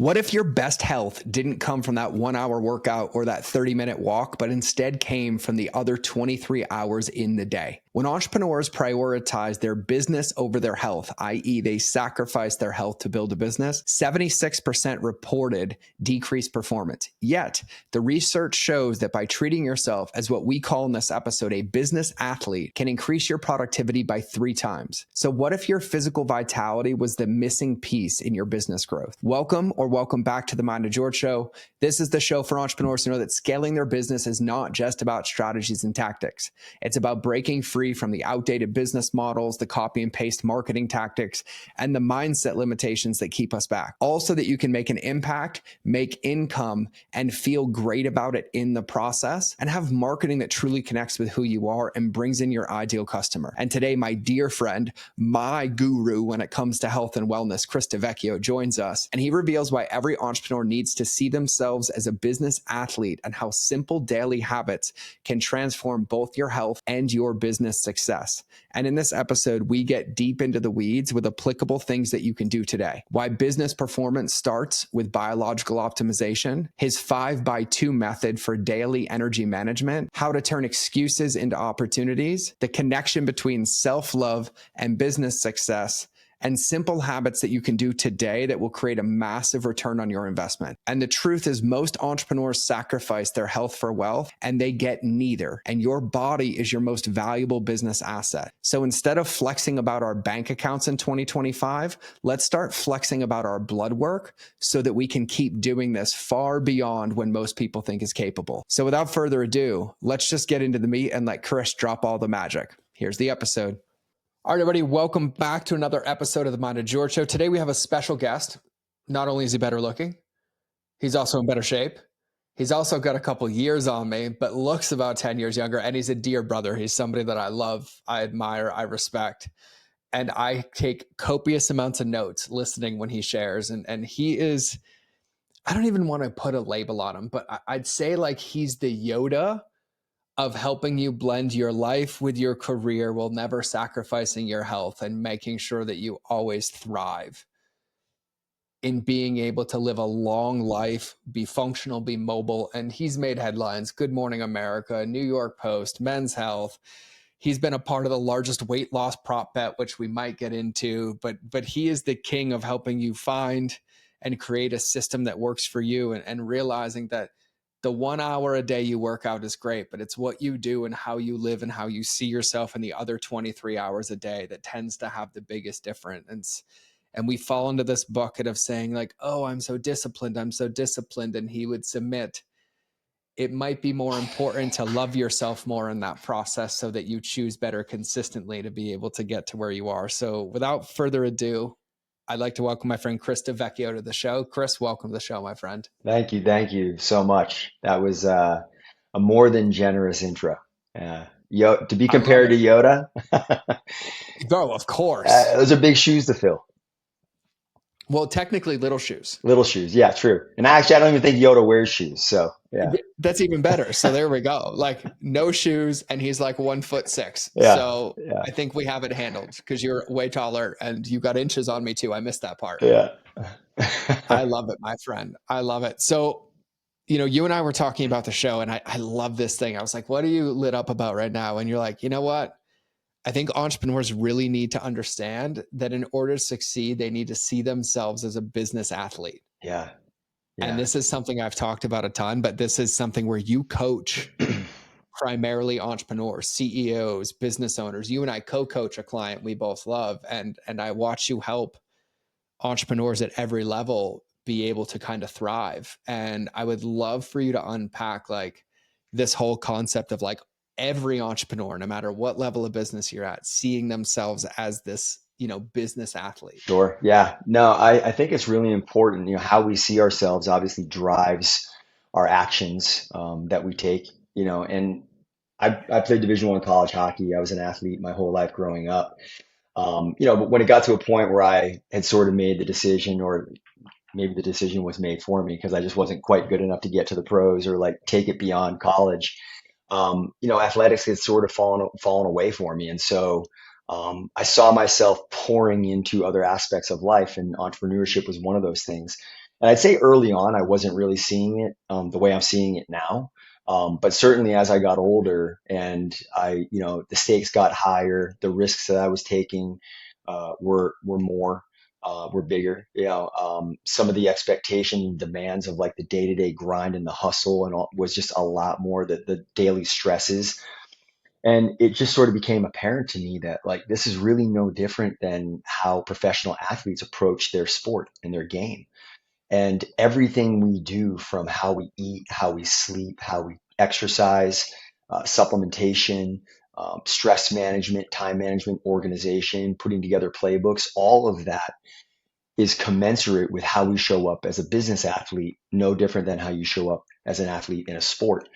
What if your best health didn't come from that 1 hour workout or that 30-minute walk, but instead came from the other 23 hours in the day? When entrepreneurs prioritize their business over their health, i.e. they sacrifice their health to build a business, 76% reported decreased performance. Yet, the research shows that by treating yourself as what we call in this episode a business athlete can increase your productivity by 3 times. So what if your physical vitality was the missing piece in your business growth? Welcome back to the Mind of George Show. This is the show for entrepreneurs who know that scaling their business is not just about strategies and tactics. It's about breaking free from the outdated business models, the copy and paste marketing tactics, and the mindset limitations that keep us back. All so that you can make an impact, make income, and feel great about it in the process, and have marketing that truly connects with who you are and brings in your ideal customer. And today, my dear friend, my guru when it comes to health and wellness, Chris DiVecchio, joins us, and he reveals why every entrepreneur needs to see themselves as a business athlete and how simple daily habits can transform both your health and your business success. And in this episode, we get deep into the weeds with applicable things that you can do today. Why business performance starts with biological optimization, his 5x2 method for daily energy management, how to turn excuses into opportunities, the connection between self-love and business success, and simple habits that you can do today that will create a massive return on your investment. And the truth is most entrepreneurs sacrifice their health for wealth and they get neither. And your body is your most valuable business asset. So instead of flexing about our bank accounts in 2025, let's start flexing about our blood work so that we can keep doing this far beyond when most people think is capable. So without further ado, let's just get into the meat and let Chris drop all the magic. Here's the episode. All right, everybody, welcome back to another episode of the Mind of George Show. Today we have a special guest. Not only is he better looking, he's also in better shape. He's also got a couple years on me, but looks about 10 years younger. And he's a dear brother. He's somebody that I love, I admire, I respect. And I take copious amounts of notes listening when he shares. And he is, I don't even want to put a label on him, but I'd say like he's the Yoda of helping you blend your life with your career while never sacrificing your health and making sure that you always thrive in being able to live a long life, be functional, be mobile. And he's made headlines, Good Morning America, New York Post, Men's Health. He's been a part of the largest weight loss prop bet, which we might get into, but he is the king of helping you find and create a system that works for you and realizing that the 1 hour a day you work out is great, but it's what you do and how you live and how you see yourself in the other 23 hours a day that tends to have the biggest difference. And we fall into this bucket of saying like, oh, I'm so disciplined. And he would submit, it might be more important to love yourself more in that process so that you choose better consistently to be able to get to where you are. So without further ado, I'd like to welcome my friend Chris DiVecchio to the show. Chris, welcome to the show, my friend. Thank you. Thank you so much. That was a more than generous intro. To be I love compared to it. Yoda, Bro, of course. those are big shoes to fill. Well, technically little shoes. Little shoes. Yeah, true. And actually, I don't even think Yoda wears shoes. So yeah, That's even better. So there we go. Like no shoes, and he's like 1'6". yeah, So yeah, I think we have it handled because you're way taller and you got inches on me too. I missed that part. yeah. I love it, my friend. I love it. So, you and I were talking about the show and I love this thing. I was like, what are you lit up about right now? And you're like, you know what? I think entrepreneurs really need to understand that in order to succeed, they need to see themselves as a business athlete. Yeah, And yeah. this is something I've talked about a ton, but this is something where you coach primarily entrepreneurs, CEOs, business owners. You and I co-coach a client we both love, and I watch you help entrepreneurs at every level be able to kind of thrive. And I would love for you to unpack like this whole concept of like every entrepreneur, no matter what level of business you're at, seeing themselves as this, business athlete. Sure. Yeah. No, I think it's really important. How we see ourselves obviously drives our actions that we take. And I played Division I college hockey. I was an athlete my whole life growing up. But when it got to a point where I had sort of made the decision, or maybe the decision was made for me because I just wasn't quite good enough to get to the pros or like take it beyond college. Athletics had sort of fallen away for me, and so I saw myself pouring into other aspects of life, and entrepreneurship was one of those things. And I'd say early on, I wasn't really seeing it the way I'm seeing it now. But certainly as I got older and the stakes got higher, the risks that I was taking were bigger. Some of the expectation and demands of like the day-to-day grind and the hustle and all was just a lot more, the daily stresses. And it just sort of became apparent to me that like this is really no different than how professional athletes approach their sport and their game. And everything we do, from how we eat, how we sleep, how we exercise, supplementation, stress management, time management, organization, putting together playbooks, all of that is commensurate with how we show up as a business athlete, no different than how you show up as an athlete in a sport,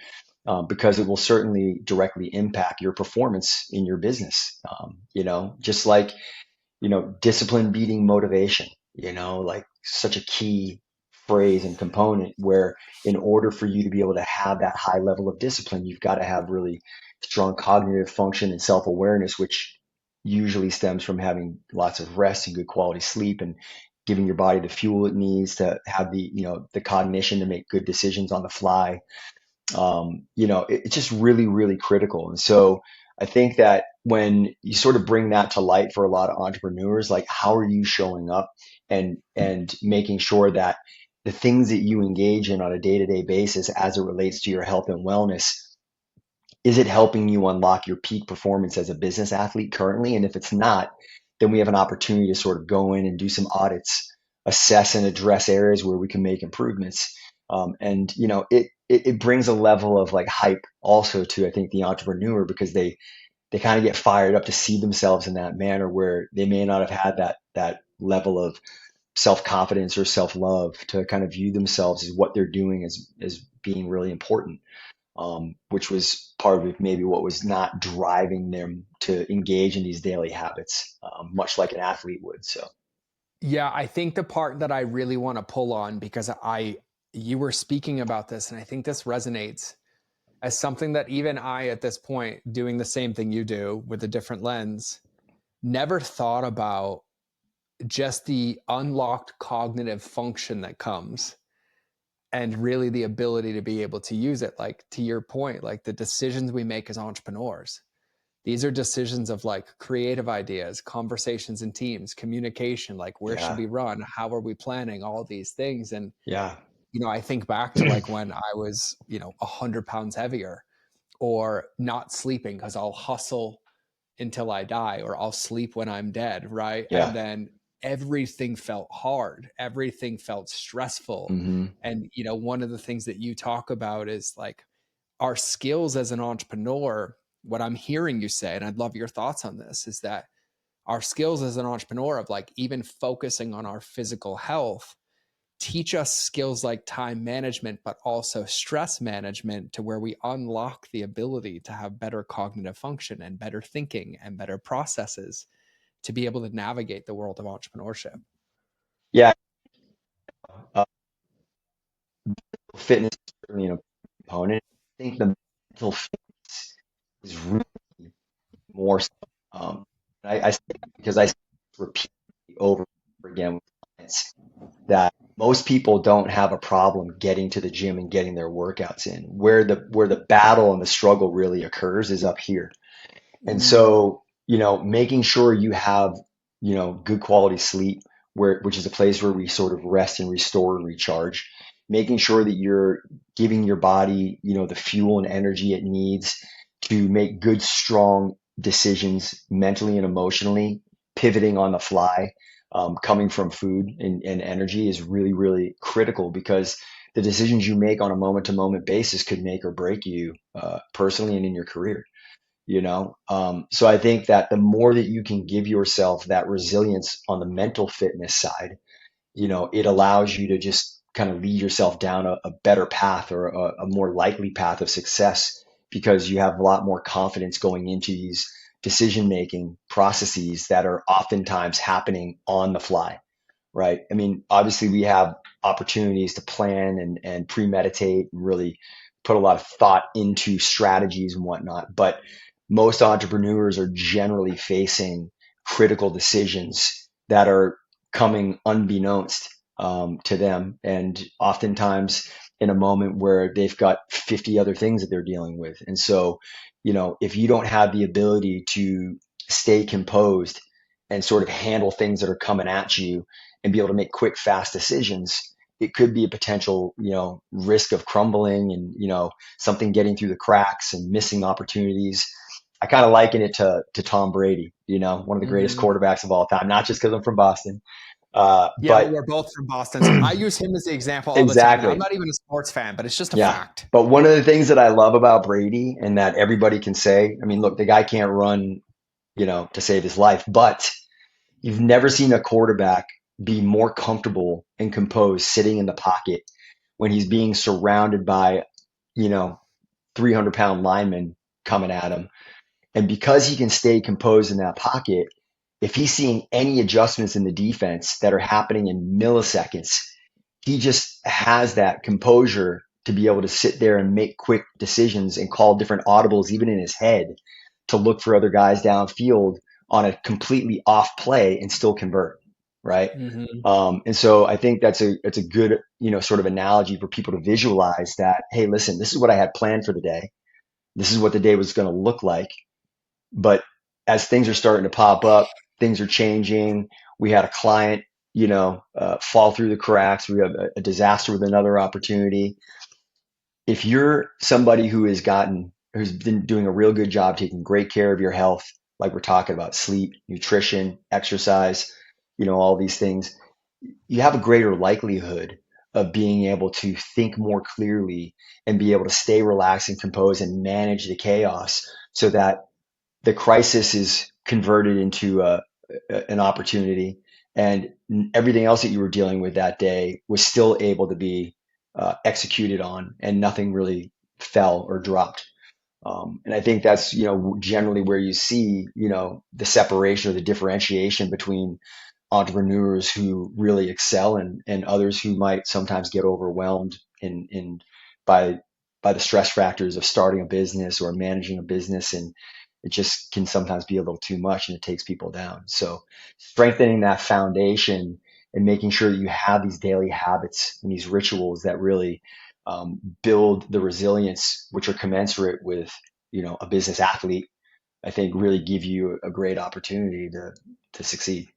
because it will certainly directly impact your performance in your business. Just like discipline beating motivation, like such a key phrase and component where in order for you to be able to have that high level of discipline, you've got to have really strong cognitive function and self-awareness, which usually stems from having lots of rest and good quality sleep and giving your body the fuel it needs to have the cognition to make good decisions on the fly. It's just really, really critical. And so I think that when you sort of bring that to light for a lot of entrepreneurs, like how are you showing up and making sure that the things that you engage in on a day-to-day basis as it relates to your health and wellness, is it helping you unlock your peak performance as a business athlete currently? And if it's not, then we have an opportunity to sort of go in and do some audits, assess and address areas where we can make improvements. And it brings a level of like hype also to, I think, the entrepreneur, because they kind of get fired up to see themselves in that manner where they may not have had that level of self-confidence or self-love to kind of view themselves as what they're doing as being really important, which was part of maybe what was not driving them to engage in these daily habits, much like an athlete would. So, Yeah, I think the part that I really want to pull on, because you were speaking about this, and I think this resonates as something that even I, at this point, doing the same thing you do with a different lens, never thought about just the unlocked cognitive function that comes and really the ability to be able to use it. Like to your point, like the decisions we make as entrepreneurs, these are decisions of like creative ideas, conversations in teams, communication, like where should yeah, we run, how are we planning, all these things. And yeah, I think back to like when I was 100 pounds heavier, or not sleeping because I'll hustle until I die, or I'll sleep when I'm dead, right? And yeah, then everything felt hard, everything felt stressful. hmm And one of the things that you talk about is like our skills as an entrepreneur. What I'm hearing you say, and I'd love your thoughts on this, is that our skills as an entrepreneur of like even focusing on our physical health teach us skills like time management, but also stress management, to where we unlock the ability to have better cognitive function and better thinking and better processes to be able to navigate the world of entrepreneurship. yeah. Uh, Fitness is certainly an component. I think the mental fitness is really more so. I say that because I repeat over and over again with clients that most people don't have a problem getting to the gym and getting their workouts in. Where the battle and the struggle really occurs is up here. And Mm, so, making sure you have, good quality sleep, which is a place where we sort of rest and restore and recharge, making sure that you're giving your body, the fuel and energy it needs to make good, strong decisions mentally and emotionally, pivoting on the fly, coming from food and energy is really, really critical, because the decisions you make on a moment to moment basis could make or break you, personally and in your career. So I think that the more that you can give yourself that resilience on the mental fitness side, it allows you to just kind of lead yourself down a better path, or a more likely path of success, because you have a lot more confidence going into these decision making processes that are oftentimes happening on the fly, right? I mean, obviously we have opportunities to plan and premeditate and really put a lot of thought into strategies and whatnot. But most entrepreneurs are generally facing critical decisions that are coming unbeknownst. to them. And oftentimes in a moment where they've got 50 other things that they're dealing with. And so, if you don't have the ability to stay composed and sort of handle things that are coming at you and be able to make quick, fast decisions, it could be a potential, risk of crumbling and, something getting through the cracks and missing opportunities. I kind of liken it to Tom Brady, one of the greatest Mhm. quarterbacks of all time, not just because I'm from Boston, Yeah, well, but we're both from Boston, so I use him as the example all the time, and I'm exactly. not even a sports fan, but it's just a Yeah. fact. But one of the things that I love about Brady and that everybody can say, I mean, look, the guy can't run, to save his life, but you've never seen a quarterback be more comfortable and composed sitting in the pocket when he's being surrounded by, you know, 300-pound linemen coming at him. And because he can stay composed in that pocket, if he's seeing any adjustments in the defense that are happening in milliseconds, he just has that composure to be able to sit there and make quick decisions and call different audibles, even in his head, to look for other guys downfield on a completely off play and still convert, right? Hmm. And so I think it's a good sort of analogy for people to visualize that. Hey, listen, this is what I had planned for the day. This is what the day was going to look like. But as things are starting to pop up, things are changing. We had a client, fall through the cracks. We have a disaster with another opportunity. If you're somebody who's been doing a real good job taking great care of your health, like we're talking about sleep, nutrition, exercise, all these things, you have a greater likelihood of being able to think more clearly and be able to stay relaxed and composed and manage the chaos so that the crisis is converted into an opportunity, and everything else that you were dealing with that day was still able to be executed on, and nothing really fell or dropped. And I think that's generally where you see the separation or the differentiation between entrepreneurs who really excel and others who might sometimes get overwhelmed in by by the stress factors of starting a business or managing a business, and it just can sometimes be a little too much and it takes people down. So strengthening that foundation and making sure that you have these daily habits and these rituals that really build the resilience which are commensurate with a business athlete, I think really give you a great opportunity to succeed.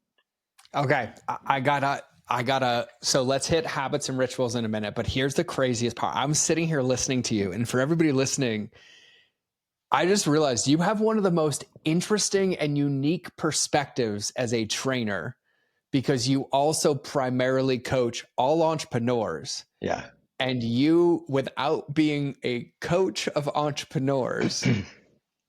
Okay, I gotta. So let's hit habits and rituals in a minute. But here's the craziest part. I'm sitting here listening to you, and for everybody listening, I just realized you have one of the most interesting and unique perspectives as a trainer because you also primarily coach all entrepreneurs. Yeah. And you, without being a coach of entrepreneurs,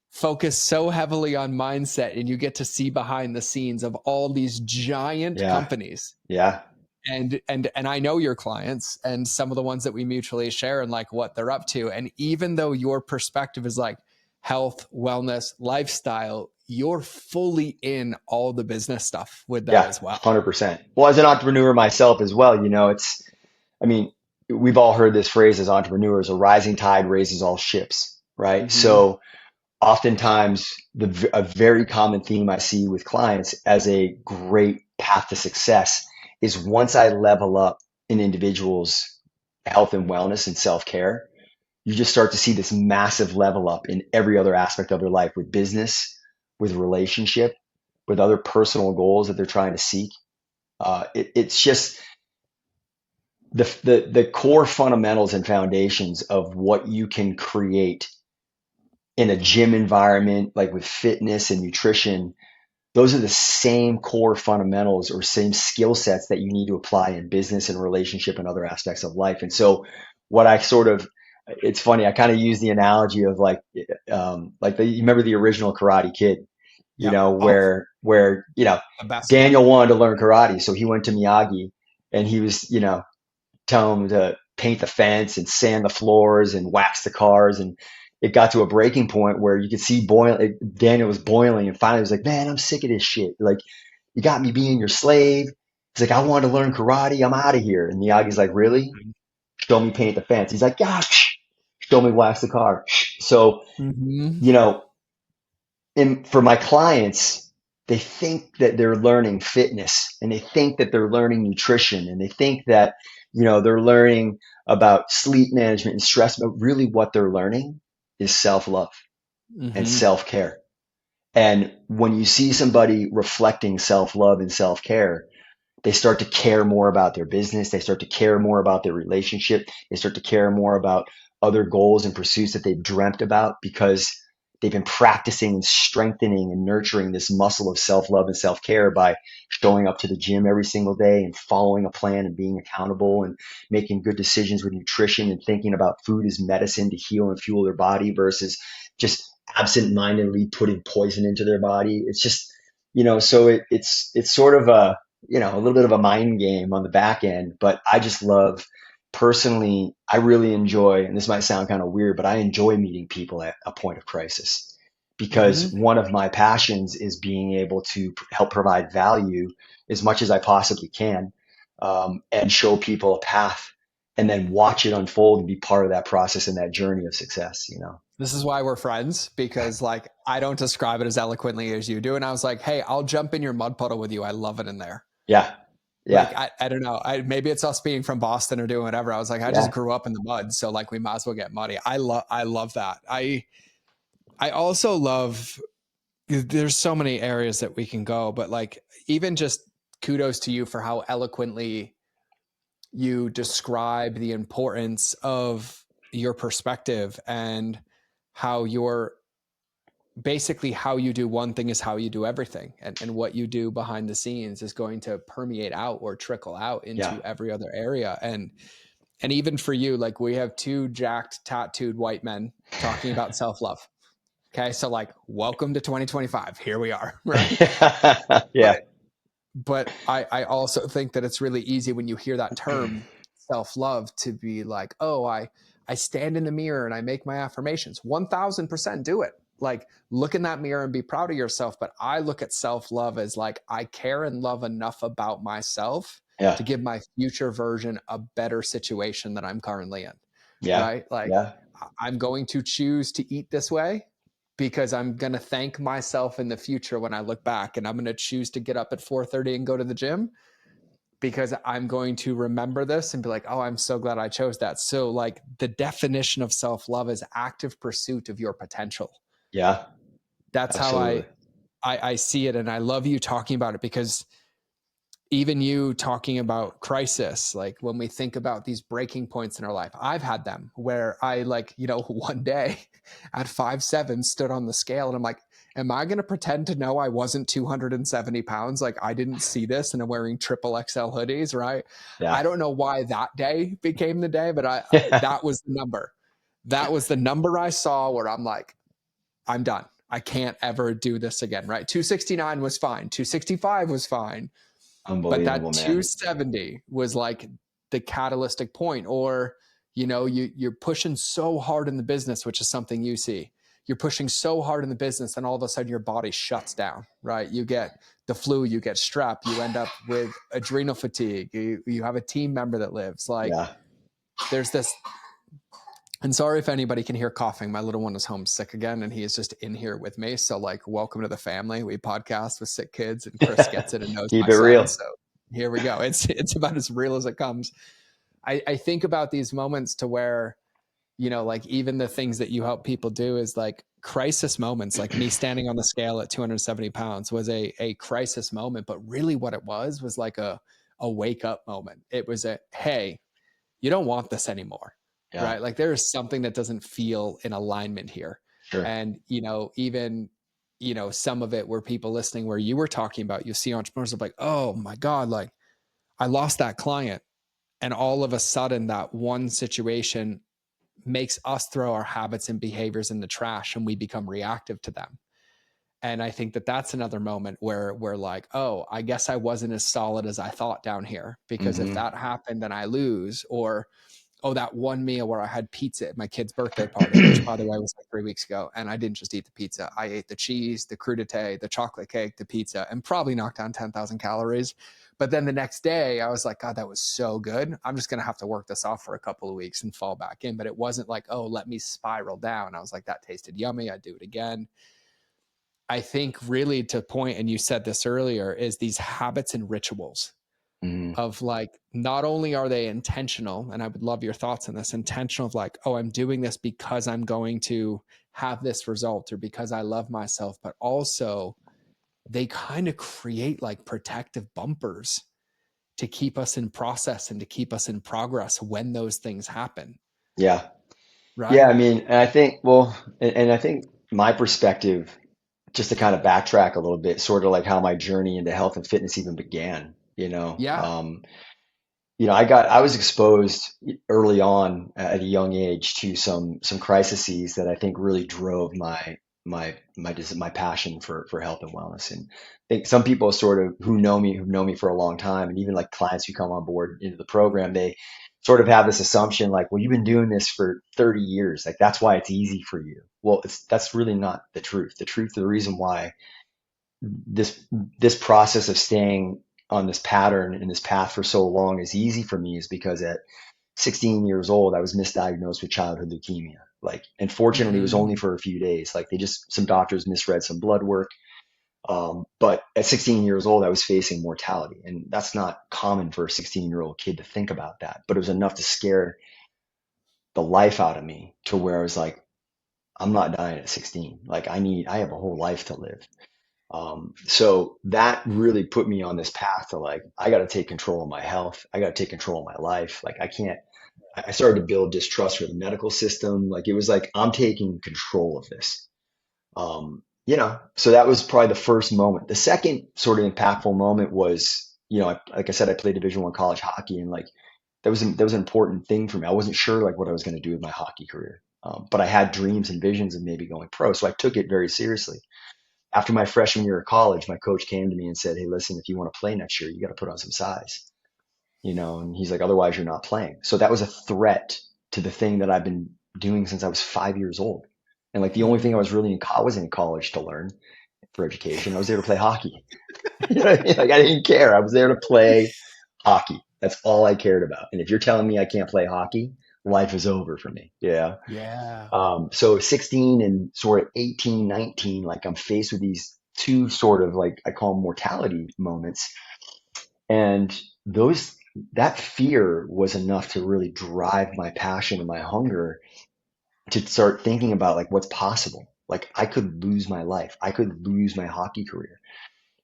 focus so heavily on mindset and you get to see behind the scenes of all these giant Yeah. companies. Yeah. And I know your clients and some of the ones that we mutually share and like what they're up to. And even though your perspective is like health, wellness, lifestyle, you're fully in all the business stuff with that Yeah. as well. 100%. Well, as an entrepreneur myself as well, I mean, we've all heard this phrase as entrepreneurs: a rising tide raises all ships, right? Mm-hmm. So oftentimes a very common theme I see with clients as a great path to success is once I level up an individual's health and wellness and self-care, you just start to see this massive level up in every other aspect of their life, with business, with relationship, with other personal goals that they're trying to seek. It's just the core fundamentals and foundations of what you can create in a gym environment, like with fitness and nutrition. Those are the same core fundamentals or same skill sets that you need to apply in business and relationship and other aspects of life. And so what I sort of, it's funny, I kind of use the analogy of you remember the original Karate Kid, Yep. Oh, where the best one. Daniel wanted to learn karate. So he went to Miyagi and he was, telling him to paint the fence and sand the floors and wax the cars. And it got to a breaking point where you could see Daniel was boiling, and finally he was like, "Man, I'm sick of this shit. Like, you got me being your slave." He's like, "I want to learn karate. I'm out of here." And Miyagi's like, "Really? Show me paint the fence." He's like, "Yeah, show me wax the car." So, Mm-hmm. you know, for my clients, they think that they're learning fitness, and they think that they're learning nutrition, and they think that, they're learning about sleep management and stress, but really what they're learning is self-love and Mm-hmm. self-care. And when you see somebody reflecting self-love and self-care, they start to care more about their business. They start to care more about their relationship. They start to care more about other goals and pursuits that they've dreamt about, because they've been practicing and strengthening and nurturing this muscle of self-love and self-care by showing up to the gym every single day and following a plan and being accountable and making good decisions with nutrition and thinking about food as medicine to heal and fuel their body versus just absent-mindedly putting poison into their body. It's just, so it's sort of a little bit of a mind game on the back end, but I just love, personally, I really enjoy, and this might sound kind of weird, but I enjoy meeting people at a point of crisis, because Mm-hmm. one of my passions is being able to help provide value as much as I possibly can, and show people a path and then watch it unfold and be part of that process and that journey of success. This is why we're friends, because like I don't describe it as eloquently as you do. And I was like, hey, I'll jump in your mud puddle with you. I love it in there. Yeah. Like Yeah. I don't know. Maybe it's us being from Boston or doing whatever. I was like, I just Yeah. grew up in the mud, so like we might as well get muddy. I love that. I also love, there's so many areas that we can go, but like even just kudos to you for how eloquently you describe the importance of your perspective and how you're basically how you do one thing is how you do everything, and what you do behind the scenes is going to permeate out or trickle out Yeah. into every other area. And even for you, like we have two jacked tattooed white men talking about self-love. Okay, so like welcome to 2025, here we are. Right. Yeah. But I also think that it's really easy when you hear that term self-love to be like, oh, I stand in the mirror and I make my affirmations. 1000% do it. Like look in that mirror and be proud of yourself. But I look at self-love as like I care and love enough about myself Yeah. to give my future version a better situation than I'm currently in. Yeah. Right? Like Yeah. I'm going to choose to eat this way because I'm going to thank myself in the future when I look back, and I'm going to choose to get up at 4:30 and go to the gym because I'm going to remember this and be like, oh, I'm so glad I chose that. So like the definition of self-love is active pursuit of your potential. Yeah. That's how Absolutely. I see it. And I love you talking about it, because even you talking about crisis, like when we think about these breaking points in our life, I've had them where I like, one day at 5'7" stood on the scale and I'm like, am I going to pretend to know I wasn't 270 pounds? Like I didn't see this and I'm wearing triple XL hoodies, right? I Yeah. don't know why that day became the day, but that was the number. That was the number I saw where I'm like, I'm done. I can't ever do this again, right? 269 was fine. 265 was fine. But that Unbelievable, man. 270 was like the catalytic point. Or you're pushing so hard in the business, which is something you see. You're pushing so hard in the business and all of a sudden your body shuts down, right? You get the flu, you get strep, you end up with adrenal fatigue, you have a team member that lives. Like Yeah. there's this, and sorry if anybody can hear coughing. My little one is homesick again, and he is just in here with me. So, like, welcome to the family. We podcast with sick kids, and Chris gets it and knows Keep my it son. real. So here we go. It's about as real as it comes. I think about these moments to where, like even the things that you help people do is like crisis moments. Like me standing on the scale at 270 pounds was a crisis moment, but really what it was like a wake up moment. It was a, hey, you don't want this anymore, Yeah. right? Like there is something that doesn't feel in alignment here. Sure. And, even, some of it where people listening, where you were talking about, you see entrepreneurs are like, oh my God, like I lost that client. And all of a sudden that one situation makes us throw our habits and behaviors in the trash and we become reactive to them. And I think that that's another moment where we're like, oh, I guess I wasn't as solid as I thought down here, because if Hmm. that happened, then I lose. Or, oh, that one meal where I had pizza at my kid's birthday party, which by the way was like 3 weeks ago. And I didn't just eat the pizza. I ate the cheese, the crudité, the chocolate cake, the pizza, and probably knocked down 10,000 calories. But then the next day I was like, God, that was so good. I'm just going to have to work this off for a couple of weeks and fall back in. But it wasn't like, oh, let me spiral down. I was like, that tasted yummy. I'd do it again. I think really to point, and you said this earlier, is these habits and rituals Mm, of like, not only are they intentional, and I would love your thoughts on this, intentional of like, oh, I'm doing this because I'm going to have this result or because I love myself, but also they kind of create like protective bumpers to keep us in process and to keep us in progress when those things happen. yeah. Yeah. Right. I mean, and I think, well, and I think my perspective, just to kind of backtrack a little bit, sort of like how my journey into health and fitness even began, Yeah. I was exposed early on at a young age to some crises that I think really drove my passion for health and wellness. And I think some people sort of who've known me for a long time, and even like clients who come on board into the program, they sort of have this assumption like, well, you've been doing this for 30 years, like that's why it's easy for you. Well, that's really not the truth. The reason why this this process of staying on this pattern and this path for so long is easy for me is because at 16 years old, I was misdiagnosed with childhood leukemia. Like, and fortunately, it was only Mm-hmm. for a few days. Like, some doctors misread some blood work. But at 16 years old, I was facing mortality. And that's not common for a 16-year-old kid to think about that. But it was enough to scare the life out of me to where I was like, I'm not dying at 16. Like, I have a whole life to live. So that really put me on this path to like, I got to take control of my health. I got to take control of my life. Like, I started to build distrust for the medical system. Like, it was like, I'm taking control of this. So that was probably the first moment. The second sort of impactful moment was, like I said, I played Division I college hockey, and like that was an important thing for me. I wasn't sure like what I was going to do with my hockey career, but I had dreams and visions of maybe going pro, so I took it very seriously. After my freshman year of college, my coach came to me and said, "Hey, listen, if you want to play next year, you got to put on some size." And he's like, otherwise you're not playing. So that was a threat to the thing that I've been doing since I was 5 years old. And like the only thing I was really I was in college to learn for education. I was there to play hockey. You know what I mean? Like, I didn't care. I was there to play hockey. That's all I cared about. And if you're telling me I can't play hockey, life is over for me. Yeah. Yeah. So 16 and sort of 18, 19, like I'm faced with these two sort of like I call them mortality moments. And those that fear was enough to really drive my passion and my hunger to start thinking about like what's possible. Like, I could lose my life. I could lose my hockey career.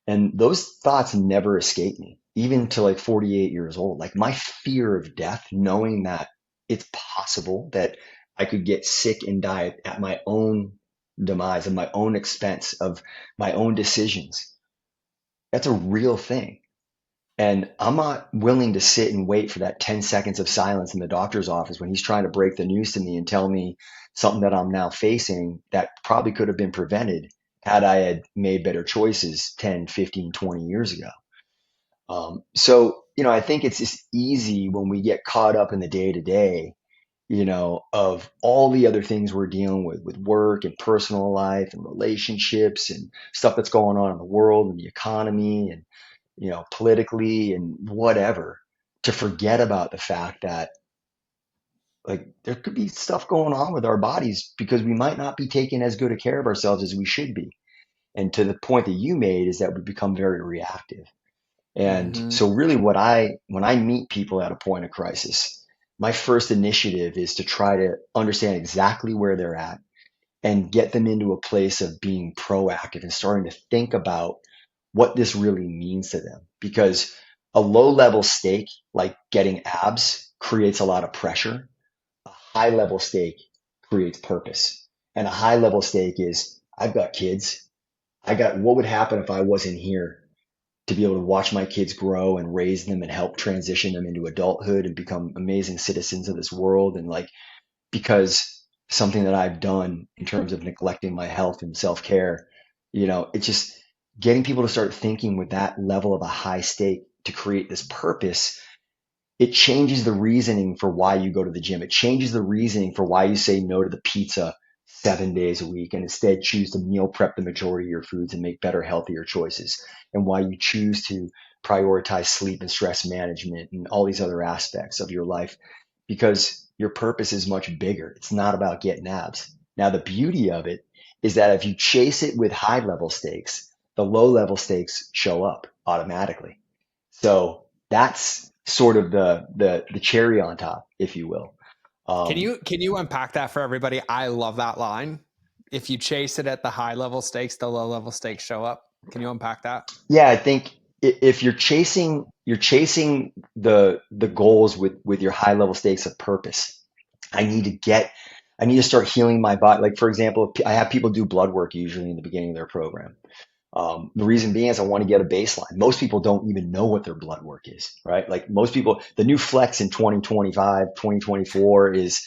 And those thoughts never escaped me, even to like 48 years old. Like, my fear of death, knowing that it's possible that I could get sick and die at my own demise, at my own expense, of my own decisions. That's a real thing. And I'm not willing to sit and wait for that 10 seconds of silence in the doctor's office when he's trying to break the news to me and tell me something that I'm now facing that probably could have been prevented had I had made better choices 10, 15, 20 years ago. So, I think it's just easy when we get caught up in the day to day, of all the other things we're dealing with work and personal life and relationships and stuff that's going on in the world and the economy and politically and whatever, to forget about the fact that like there could be stuff going on with our bodies because we might not be taking as good a care of ourselves as we should be. And to the point that you made is that we become very reactive. And Mm-hmm. so really when I meet people at a point of crisis, my first initiative is to try to understand exactly where they're at and get them into a place of being proactive and starting to think about what this really means to them. Because a low level stake, like getting abs, creates a lot of pressure. A high level stake creates purpose. And a high level stake is, I've got kids. What would happen if I wasn't here to be able to watch my kids grow and raise them and help transition them into adulthood and become amazing citizens of this world. And like, because something that I've done in terms of neglecting my health and self care, it's just getting people to start thinking with that level of a high stake to create this purpose. It changes the reasoning for why you go to the gym. It changes the reasoning for why you say no to the pizza 7 days a week and instead choose to meal prep the majority of your foods and make better, healthier choices. And why you choose to prioritize sleep and stress management and all these other aspects of your life, because your purpose is much bigger. It's not about getting abs. Now, the beauty of it is that if you chase it with high level stakes, the low level stakes show up automatically. So that's sort of the cherry on top, if you will. Can you unpack that for everybody? I love that line. If you chase it at the high level stakes, the low level stakes show up. Can you unpack that? Yeah, I think if you're chasing the goals with your high level stakes of purpose. I need to get, I need to start healing my body. Like for example, I have people do blood work usually in the beginning of their program. The reason being is I want to get a baseline. Most people don't even know what their blood work is, right? Like most people, the new flex in 2025, 2024 is,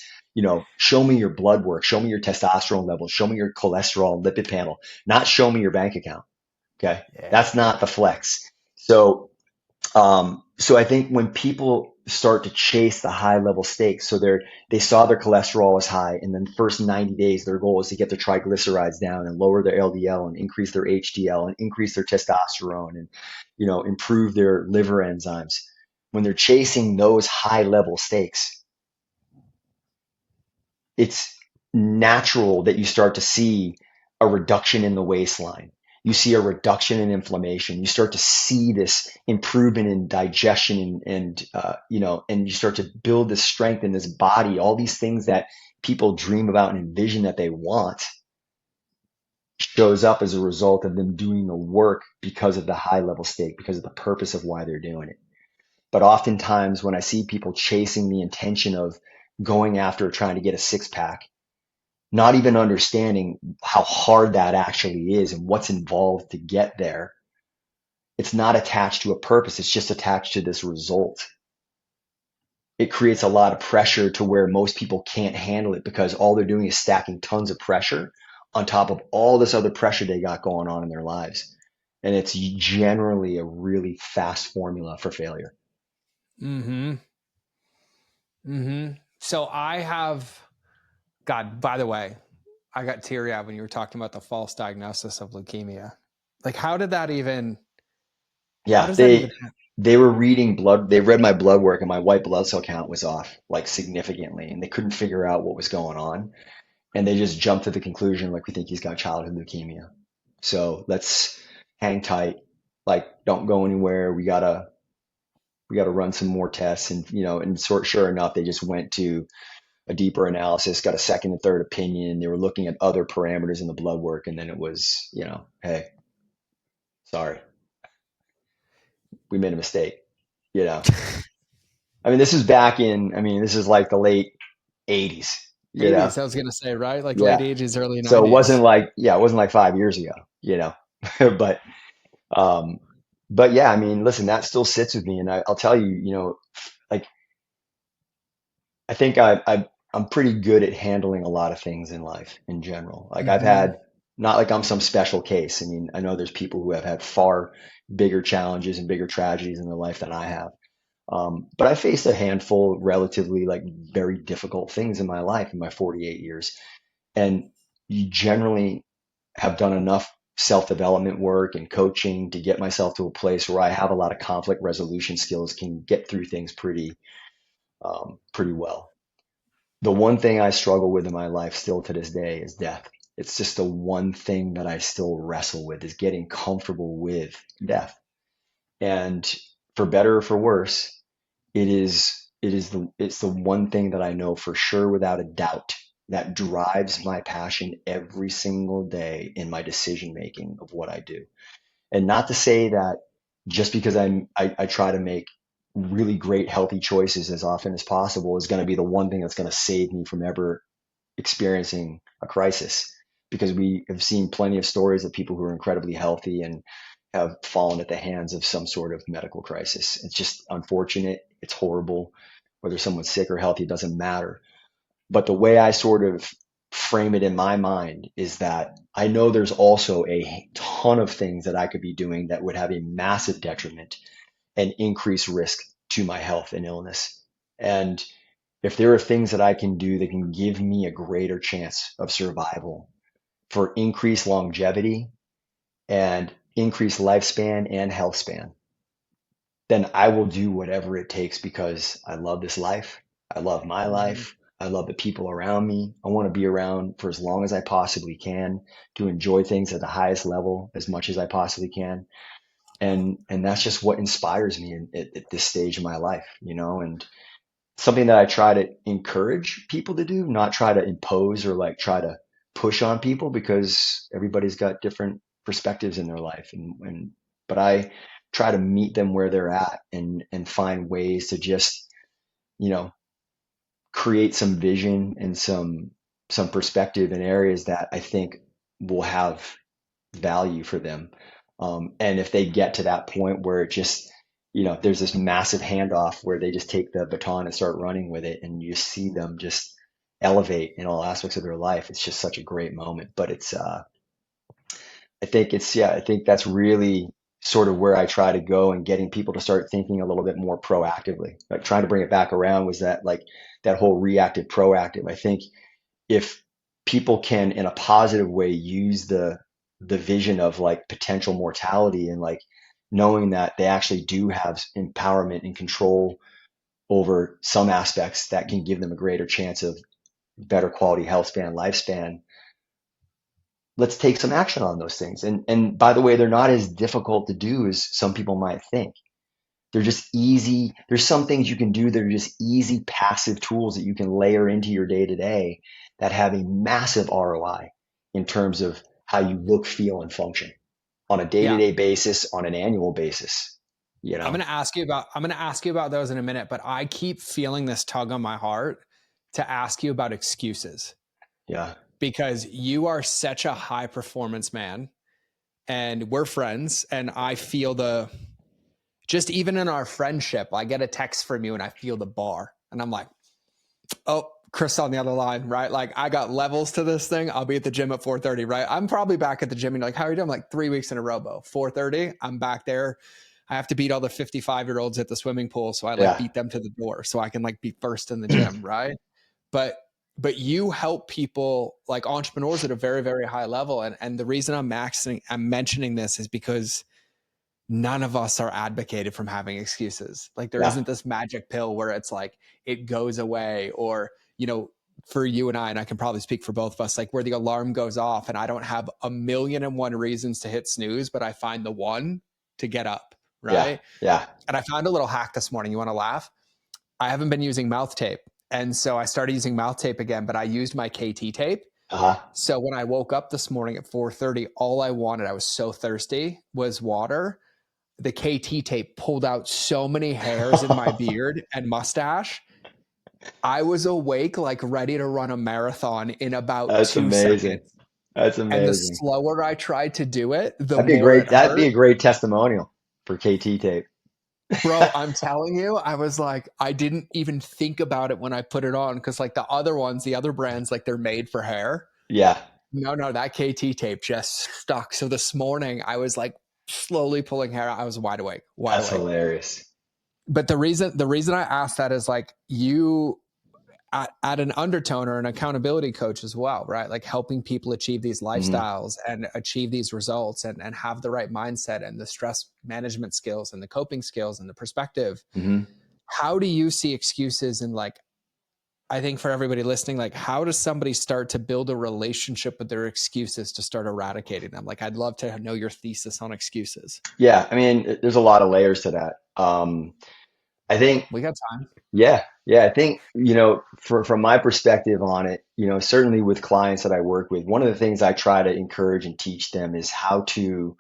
show me your blood work, show me your testosterone levels, show me your cholesterol and lipid panel, not show me your bank account. Okay. Yeah. That's not the flex. So I think when people start to chase the high level stakes, so they saw their cholesterol was high, and then the first 90 days, their goal is to get their triglycerides down and lower their LDL and increase their HDL and increase their testosterone and, improve their liver enzymes. When they're chasing those high level stakes, it's natural that you start to see a reduction in the waistline. You see a reduction in inflammation. You start to see this improvement in digestion and you start to build this strength in this body, all these things that people dream about and envision that they want shows up as a result of them doing the work because of the high level stake, because of the purpose of why they're doing it. But oftentimes when I see people chasing the intention of going after trying to get a six pack, not even understanding how hard that actually is and what's involved to get there. It's not attached to a purpose. It's just attached to this result. It creates a lot of pressure to where most people can't handle it because all they're doing is stacking tons of pressure on top of all this other pressure they got going on in their lives. And it's generally a really fast formula for failure. Mm-hmm. Mm-hmm. So God, by the way, I got teary eyed when you were talking about the false diagnosis of leukemia. Like, how does that even Yeah, happen? they were reading blood. They read my blood work, and my white blood cell count was off like significantly, and they couldn't figure out what was going on. And they just jumped to the conclusion like we think he's got childhood leukemia. So let's hang tight. Like, don't go anywhere. We gotta run some more tests, and sure enough, they just went to a deeper analysis, got a second and third opinion. They were looking at other parameters in the blood work, and then it was, hey, sorry, we made a mistake. You know, I mean, this is like the late 80s, 80s, I was going to say, right? Like late Yeah. 80s, early So 90s. it wasn't like 5 years ago, but, um, but yeah, I mean, listen, that still sits with me. And I'll tell you, like, I think I'm pretty good at handling a lot of things in life in general. Like I've Mm-hmm. had, not like I'm some special case. I mean, I know there's people who have had far bigger challenges and bigger tragedies in their life than I have. But I faced a handful of relatively like very difficult things in my life in my 48 years. And you generally have done enough self-development work and coaching to get myself to a place where I have a lot of conflict resolution skills, can get through things pretty well. The one thing I struggle with in my life still to this day is death. It's just the one thing that I still wrestle with is getting comfortable with death. And for better or for worse, it's the one thing that I know for sure without a doubt that drives my passion every single day in my decision making of what I do. And not to say that just because I try to make really great healthy choices as often as possible is going to be the one thing that's going to save me from ever experiencing a crisis, because we have seen plenty of stories of people who are incredibly healthy and have fallen at the hands of some sort of medical crisis. It's just unfortunate. It's horrible. Whether someone's sick or healthy, it doesn't matter. But the way I sort of frame it in my mind is that I know there's also a ton of things that I could be doing that would have a massive detriment and increased risk to my health and illness. And if there are things that I can do that can give me a greater chance of survival for increased longevity and increased lifespan and health span, then I will do whatever it takes because I love this life. I love my Mm-hmm. life. I love the people around me. I want to be around for as long as I possibly can to enjoy things at the highest level as much as I possibly can. And that's just what inspires me at this stage of my life, and something that I try to encourage people to do, not try to impose or like try to push on people because everybody's got different perspectives in their life. And but I try to meet them where they're at and find ways to just, you know, create some vision and some perspective in areas that I think will have value for them. And if they get to that point where it just, there's this massive handoff where they just take the baton and start running with it, and you see them just elevate in all aspects of their life. It's just such a great moment. But I think that's really sort of where I try to go and getting people to start thinking a little bit more proactively. Like trying to bring it back around was that like that whole reactive proactive. I think if people can in a positive way use the vision of like potential mortality and like knowing that they actually do have empowerment and control over some aspects that can give them a greater chance of better quality health span, lifespan, let's take some action on those things. And by the way, they're not as difficult to do as some people might think. They're just easy. There's some things you can do that are just easy passive tools that you can layer into your day to day that have a massive ROI in terms of how you look, feel, and function on a day to Yeah. day basis, on an annual basis. You I'm know? going to ask you about those in a minute, but I keep feeling this tug on my heart to ask you about excuses Yeah. because you are such a high performance man and we're friends and I feel just even in our friendship, I get a text from you and I feel the bar and I'm like, oh, Chris on the other line, right? Like I got levels to this thing. I'll be at the gym at 4:30, right? I'm probably back at the gym and you're like, how are you doing? I'm like 3 weeks in a row, 4:30. I'm back there. I have to beat all the 55-year-olds at the swimming pool. So I like Yeah. beat them to the door so I can like be first in the gym, right? But you help people like entrepreneurs at a very, very high level. And the reason I'm mentioning this is because none of us are advocated from having excuses. Like there Yeah. isn't this magic pill where it's like it goes away or, for you and I can probably speak for both of us, like where the alarm goes off and I don't have a million and one reasons to hit snooze, but I find the one to get up. Yeah. Right. Yeah. And I found a little hack this morning. You want to laugh? I haven't been using mouth tape. And so I started using mouth tape again, but I used my KT tape. Uh-huh. So when I woke up this morning at 4:30, all I wanted, I was so thirsty, was water. The KT tape pulled out so many hairs in my beard and mustache. I was awake, like ready to run a marathon in about That's 2 seconds. amazing. That's And the amazing. slower I tried to do it, the more it That'd be hurt. a great testimonial for KT tape. Bro, I'm telling you, I was like, I didn't even think about it when I put it on because, like, the other ones, the other brands, like, they're made for hair. Yeah. No, that KT tape just stuck. So this morning, I was like slowly pulling hair out. I was wide awake, wide That's awake. hilarious. But the reason I asked that is like you at an undertone or an accountability coach as well, right? Like helping people achieve these Hmm. lifestyles and achieve these results and have the right mindset and the stress management skills and the coping skills and the perspective. Hmm. How do you see excuses and like, I think for everybody listening, like how does somebody start to build a relationship with their excuses to start eradicating them? Like I'd love to know your thesis on excuses. Yeah. I mean, there's a lot of layers to that. I think, We got time. yeah, yeah. I think, from my perspective on it, certainly with clients that I work with, one of the things I try to encourage and teach them is how to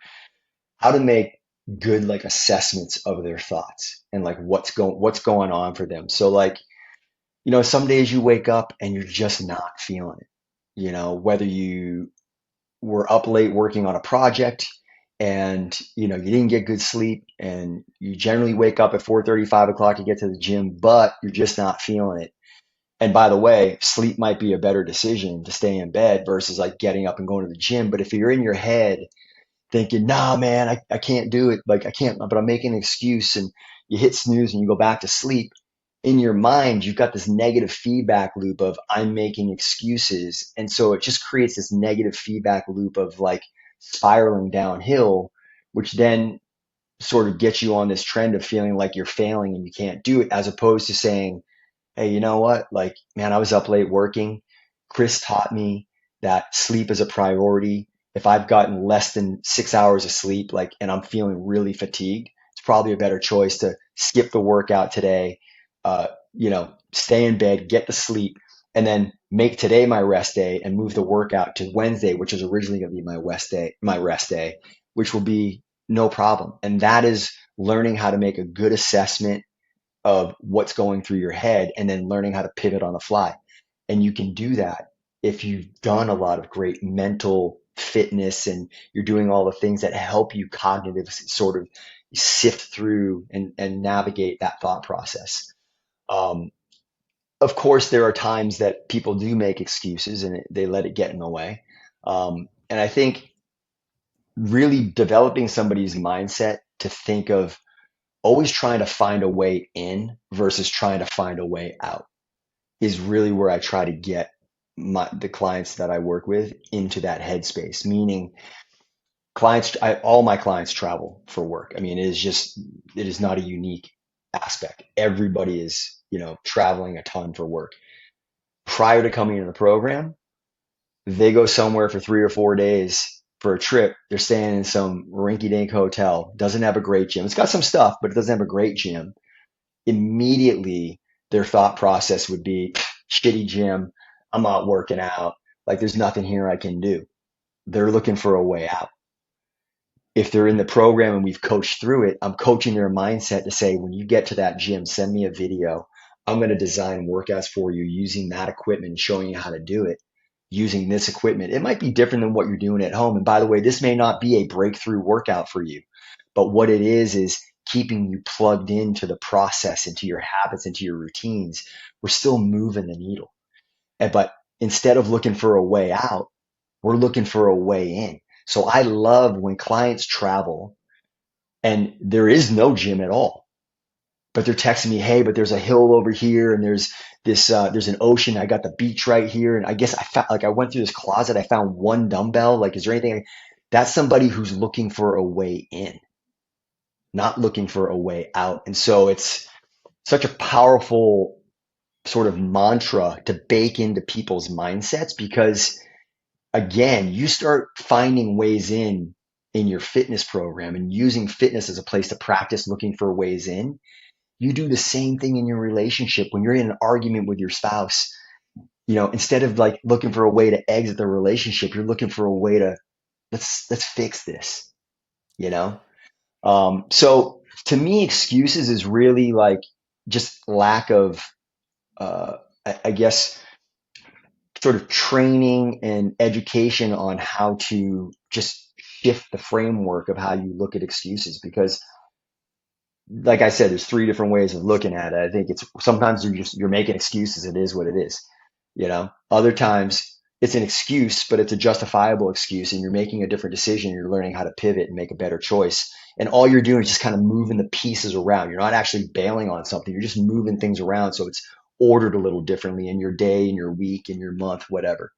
make good like assessments of their thoughts and like what's going on for them. So like, some days you wake up and you're just not feeling it. Whether you were up late working on a project and you didn't get good sleep and you generally wake up at 4:30, 5 o'clock to get to the gym, but you're just not feeling it. And by the way, sleep might be a better decision to stay in bed versus like getting up and going to the gym. But if you're in your head thinking, nah, man, I can't do it. Like I can't, but I'm making an excuse, and you hit snooze and you go back to sleep. In your mind, you've got this negative feedback loop of I'm making excuses. And so it just creates this negative feedback loop of like spiraling downhill, which then sort of gets you on this trend of feeling like you're failing and you can't do it, as opposed to saying, hey, you know what? Like, man, I was up late working. Chris taught me that sleep is a priority. If I've gotten less than 6 hours of sleep, like, and I'm feeling really fatigued, it's probably a better choice to skip the workout today, stay in bed, get the sleep, and then make today my rest day and move the workout to Wednesday, which is originally going to be my rest day, which will be no problem. And that is learning how to make a good assessment of what's going through your head and then learning how to pivot on the fly. And you can do that if you've done a lot of great mental fitness and you're doing all the things that help you cognitive sort of sift through and navigate that thought process. Um, of course, there are times that people do make excuses and they let it get in the way. And I think really developing somebody's mindset to think of always trying to find a way in versus trying to find a way out is really where I try to get the clients that I work with into that headspace. Meaning, all my clients travel for work. I mean, it is not a unique aspect. Everybody is, traveling a ton for work. Prior to coming into the program, they go somewhere for 3 or 4 days for a trip. They're staying in some rinky-dink hotel. Doesn't have a great gym. It's got some stuff, but it doesn't have a great gym. Immediately, their thought process would be, shitty gym. I'm not working out. Like, there's nothing here I can do. They're looking for a way out. If they're in the program and we've coached through it, I'm coaching their mindset to say, when you get to that gym, send me a video. I'm going to design workouts for you using that equipment, showing you how to do it using this equipment. It might be different than what you're doing at home. And by the way, this may not be a breakthrough workout for you, but what it is keeping you plugged into the process, into your habits, into your routines. We're still moving the needle. But instead of looking for a way out, we're looking for a way in. So I love when clients travel and there is no gym at all, but they're texting me, hey, but there's a hill over here and there's there's an ocean. I got the beach right here. And I guess I found, like, I went through this closet. I found one dumbbell. Like, is there anything? That's somebody who's looking for a way in, not looking for a way out. And so it's such a powerful sort of mantra to bake into people's mindsets because, again, you start finding ways in your fitness program and using fitness as a place to practice looking for ways in. You do the same thing in your relationship when you're in an argument with your spouse. Instead of like looking for a way to exit the relationship, you're looking for a way to let's fix this. You know. So to me, excuses is really like just lack of, I guess, sort of training and education on how to just shift the framework of how you look at excuses. Because, like I said, there's three different ways of looking at it. I think it's sometimes you're making excuses. It is what it is. Other times it's an excuse, but it's a justifiable excuse, and you're making a different decision. You're learning how to pivot and make a better choice. And all you're doing is just kind of moving the pieces around. You're not actually bailing on something. You're just moving things around so it's ordered a little differently in your day, in your week, in your month, whatever.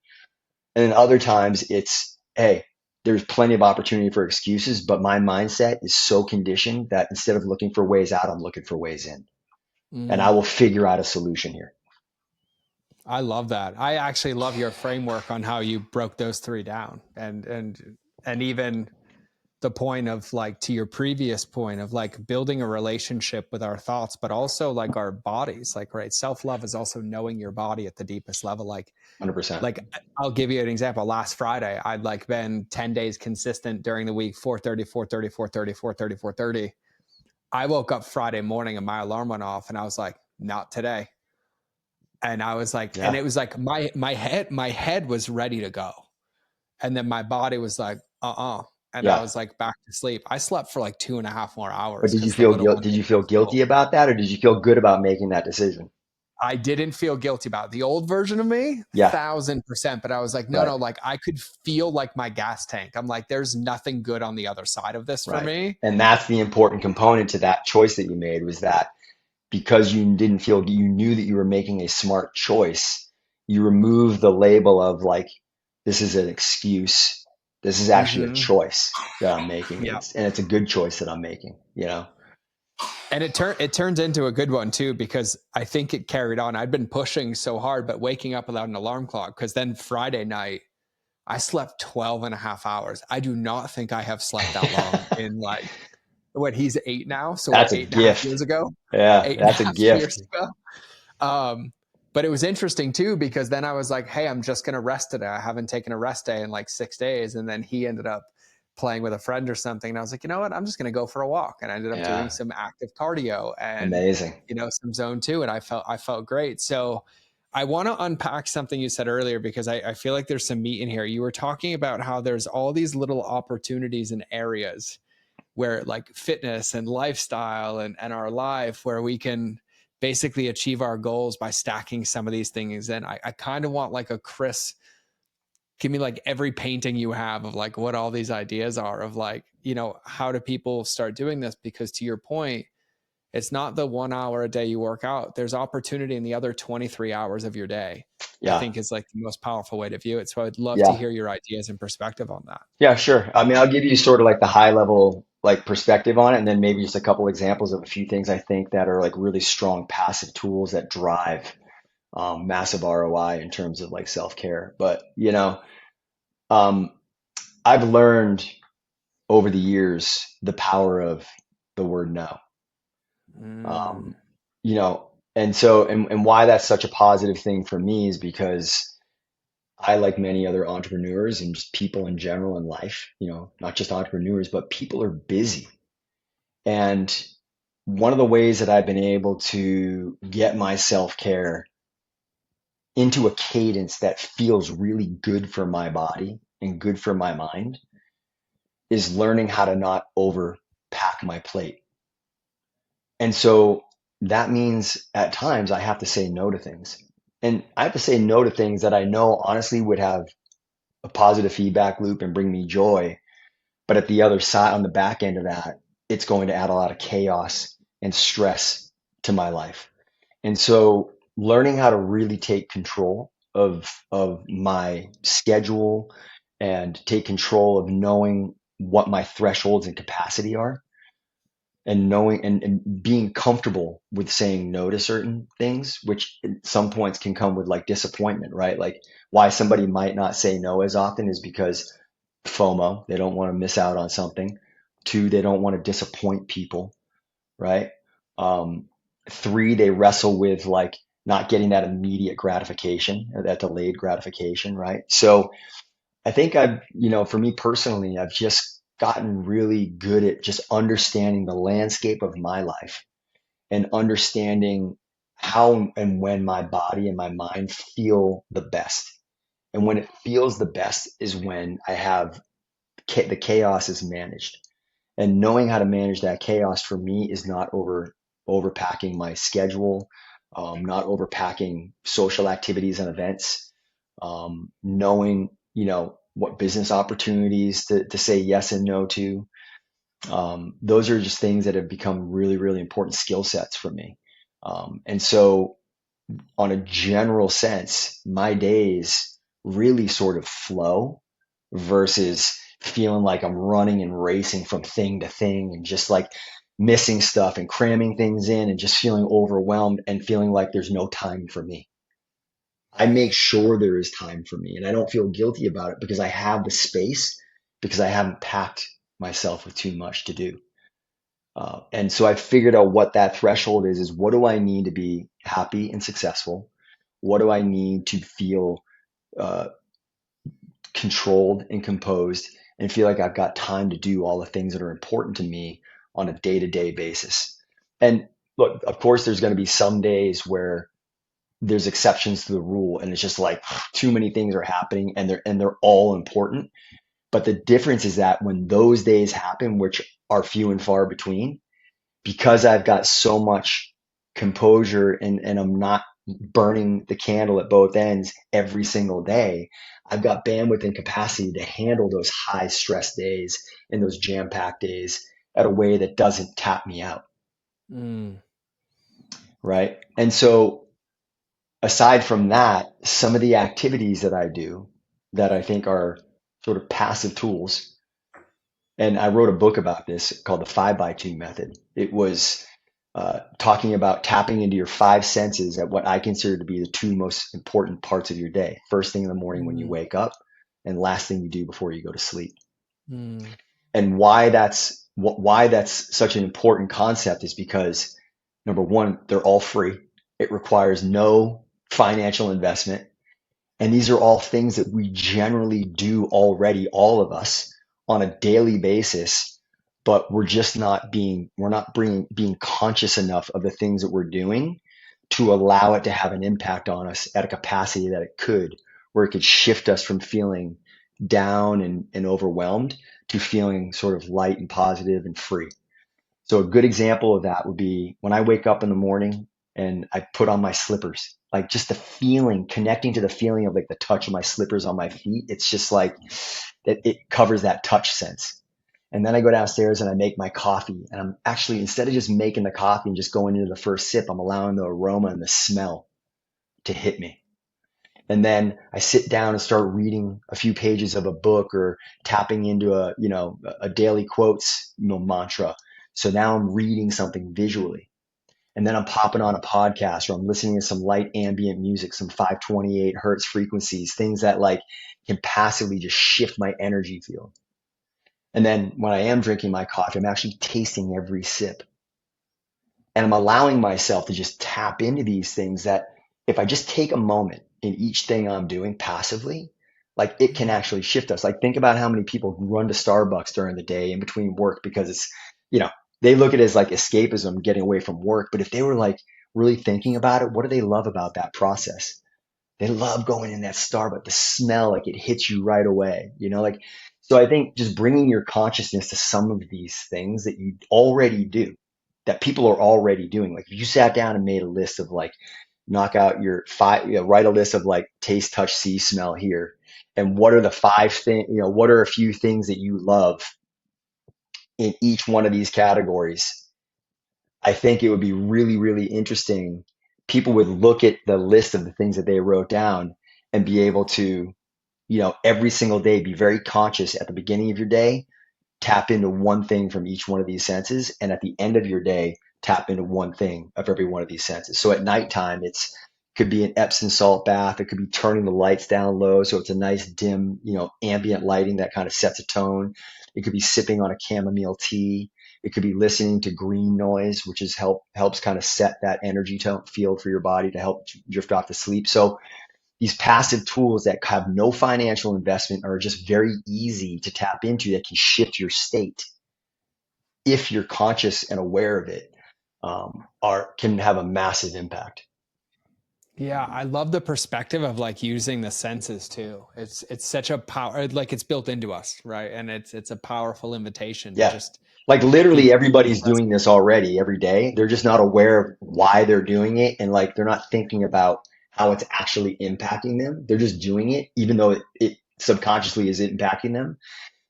And then other times it's, hey, there's plenty of opportunity for excuses, but my mindset is so conditioned that instead of looking for ways out, I'm looking for ways in. And I will figure out a solution here. I love that. I actually love your framework on how you broke those three down, and even the point of, like, to your previous point of like building a relationship with our thoughts, but also like our bodies. Like, right, self-love is also knowing your body at the deepest level. 100%. Like, I'll give you an example. Last Friday, I'd like been 10 days consistent during the week, 4:30, 4:30, 4:30, 4:30, 4:30. I woke up Friday morning and my alarm went off and I was like, not today. And I was like, Yeah. and it was like my head was ready to go. And then my body was like, and Yeah. I was like back to sleep. I slept for like 2.5 more But hours did you because the feel little guilt? one Did you was feel still. guilty about that, or did you feel good about making that decision? I didn't feel guilty about it. The old version of me, Yeah. 1,000%. But I was like, no, Right. no, like I could feel like my gas tank. I'm like, there's nothing good on the other side of this for Right. me. And that's the important component to that choice that you made, was that because you didn't feel, you knew that you were making a smart choice, you removed the label of like, this is an excuse. This is actually a choice that I'm making. Yeah. And it's a good choice that I'm making. And it turns into a good one too, because I think it carried on. I'd been pushing so hard, but waking up without an alarm clock. Because then Friday night, I slept 12 and a half hours. I do not think I have slept that long in like what, he's 8 now. So what, That's a 8.5 years gift. ago? Yeah, Eight and a that's a half gift. years ago. Um, but it was interesting too, because then I was like, hey, I'm just going to rest today. I haven't taken a rest day in like 6 days. And then he ended up playing with a friend or something. And I was like, you know what? I'm just going to go for a walk. And I ended up doing Yeah, some active cardio and, amazing. some zone two. And I felt great. So I want to unpack something you said earlier, because I feel like there's some meat in here. You were talking about how there's all these little opportunities and areas where like fitness and lifestyle and our life, where we can basically achieve our goals by stacking some of these things. And I kind of want like a Chris, give me like every painting you have of like what all these ideas are of like, how do people start doing this? Because to your point, it's not the 1 hour a day you work out. There's opportunity in the other 23 hours of your day, I Yeah, think is like the most powerful way to view it. So I'd love to yeah, hear your ideas and perspective on that. yeah, sure. I mean, I'll give you sort of like the high level like perspective on it, and then maybe just a couple examples of a few things I think that are like really strong passive tools that drive massive ROI in terms of like self-care. But um, I've learned over the years the power of the word no. Mm. Um, you know, and so and why that's such a positive thing for me is because I, like many other entrepreneurs and just people in general in life, not just entrepreneurs, but people are busy. And one of the ways that I've been able to get my self-care into a cadence that feels really good for my body and good for my mind is learning how to not overpack my plate. And so that means at times I have to say no to things. And I have to say no to things that I know honestly would have a positive feedback loop and bring me joy. But at the other side, on the back end of that, it's going to add a lot of chaos and stress to my life. And so learning how to really take control of my schedule and take control of knowing what my thresholds and capacity are and knowing and being comfortable with saying no to certain things, which at some points can come with like disappointment, right? Like why somebody might not say no as often is because FOMO, they don't want to miss out on something. Two, they don't want to disappoint people, right? Um, Three, they wrestle with like not getting that immediate gratification or that delayed gratification, right? So I think for me personally, I've just gotten really good at just understanding the landscape of my life and understanding how and when my body and my mind feel the best. And when it feels the best is when I have the chaos is managed. And knowing how to manage that chaos for me is not overpacking my schedule, not overpacking social activities and events, knowing, what business opportunities to say yes and no to. Those are just things that have become really, really important skill sets for me. And so on a general sense, my days really sort of flow versus feeling like I'm running and racing from thing to thing and just like missing stuff and cramming things in and just feeling overwhelmed and feeling like there's no time for me. I make sure there is time for me and I don't feel guilty about it because I have the space because I haven't packed myself with too much to do. And so I figured out what that threshold is what do I need to be happy and successful? What do I need to feel uh, controlled and composed and feel like I've got time to do all the things that are important to me on a day to day basis? And look, of course, there's going to be some days where there's exceptions to the rule and it's just like too many things are happening and they're all important. But the difference is that when those days happen, which are few and far between, because I've got so much composure and I'm not burning the candle at both ends every single day, I've got bandwidth and capacity to handle those high stress days and those jam packed days at a way that doesn't tap me out. Mm. Right. And so aside from that, some of the activities that I do that I think are sort of passive tools, and I wrote a book about this called the 5x2 method. It was talking about tapping into your five senses at what I consider to be the two most important parts of your day. First thing in the morning when you Mm, wake up, and last thing you do before you go to sleep. mm, And why that's such an important concept is because number one, they're all free. It requires no financial investment. And these are all things that we generally do already, all of us, on a daily basis, but we're not being conscious enough of the things that we're doing to allow it to have an impact on us at a capacity that it could, where it could shift us from feeling down and overwhelmed to feeling sort of light and positive and free. So a good example of that would be when I wake up in the morning and I put on my slippers, like just the feeling, connecting to the feeling of like the touch of my slippers on my feet. It's just like it covers that touch sense. And then I go downstairs and I make my coffee. And I'm actually, instead of just making the coffee and just going into the first sip, I'm allowing the aroma and the smell to hit me. And then I sit down and start reading a few pages of a book or tapping into a daily quotes, mantra. So now I'm reading something visually. And then I'm popping on a podcast or I'm listening to some light ambient music, some 528 hertz frequencies, things that like can passively just shift my energy field. And then when I am drinking my coffee, I'm actually tasting every sip. And I'm allowing myself to just tap into these things that if I just take a moment in each thing I'm doing passively, like it can mm. actually shift us. Like think about how many people run to Starbucks during the day in between work because you know, they look at it as like escapism, getting away from work. But if they were like really thinking about it, what do they love about that process? They love going in that Starbucks, the smell, like it hits you right away, like, so I think just bringing your consciousness to some of these things that you already do, that people are already doing. Like if you sat down and made a list of like, knock out your five, write a list of like taste, touch, see, smell, hear. And what are the five things, what are a few things that you love in each one of these categories? I think it would be really, really interesting. People would look at the list of the things that they wrote down and be able to, every single day be very conscious at the beginning of your day, tap into one thing from each one of these senses. And at the end of your day, tap into one thing of every one of these senses. So at nighttime, could be an Epsom salt bath. It could be turning the lights down low. So it's a nice dim, ambient lighting that kind of sets a tone. It could be sipping on a chamomile tea. It could be listening to green noise, which helps kind of set that energy tone field for your body to help drift off to sleep. So these passive tools that have no financial investment are just very easy to tap into that can shift your state if you're conscious and aware of it, are can have a massive impact. Yeah, I love the perspective of like using the senses too. It's such a power, like it's built into us, right? And it's a powerful invitation to Yeah. just Like be literally completely everybody's present. doing this already every day. They're just not aware of why they're doing it. And like, they're not thinking about how it's actually impacting them. They're just doing it, even though it subconsciously is impacting them.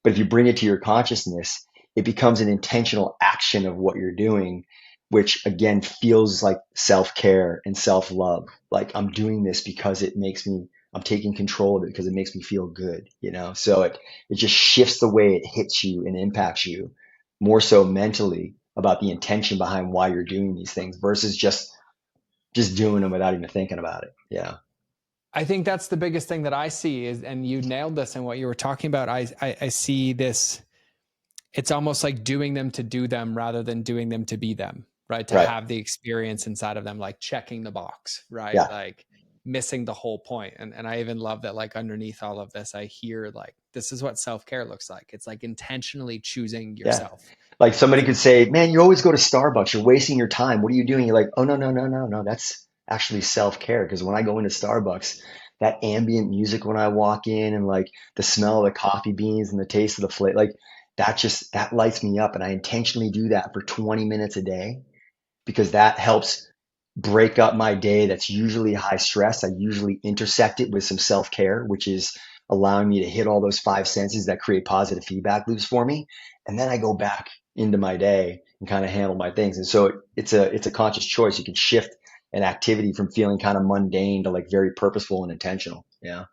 But if you bring it to your consciousness, it becomes an intentional action of what you're doing, which again feels like self care and self love. Like I'm doing this because I'm taking control of it because it makes me feel good. So it just shifts the way it hits you and impacts you more so mentally about the intention behind why you're doing these things versus just doing them without even thinking about it. Yeah. I think that's the biggest thing that I see is, and you nailed this in what you were talking about. I see this. It's almost like doing them to do them rather than doing them to be them, right? To Right. have the experience inside of them, like checking the box, right? Yeah. Like missing the whole point. And I even love that, like underneath all of this, I hear like, this is what self-care looks like. It's like intentionally choosing Yeah. yourself. Like somebody could say, man, you always go to Starbucks. You're wasting your time. What are you doing? You're like, oh, no, no, no, no, no. That's actually self-care. Because when I go into Starbucks, that ambient music when I walk in and like the smell of the coffee beans and the taste of the flavor, like that lights me up. And I intentionally do that for 20 minutes a day because that helps break up my day that's usually high stress. I usually intersect it with some self care, which is allowing me to hit all those five senses that create positive feedback loops for me. And then I go back into my day and kind of handle my things. And so it's a conscious choice. You can shift an activity from feeling kind of mundane to like very purposeful and intentional. Yeah.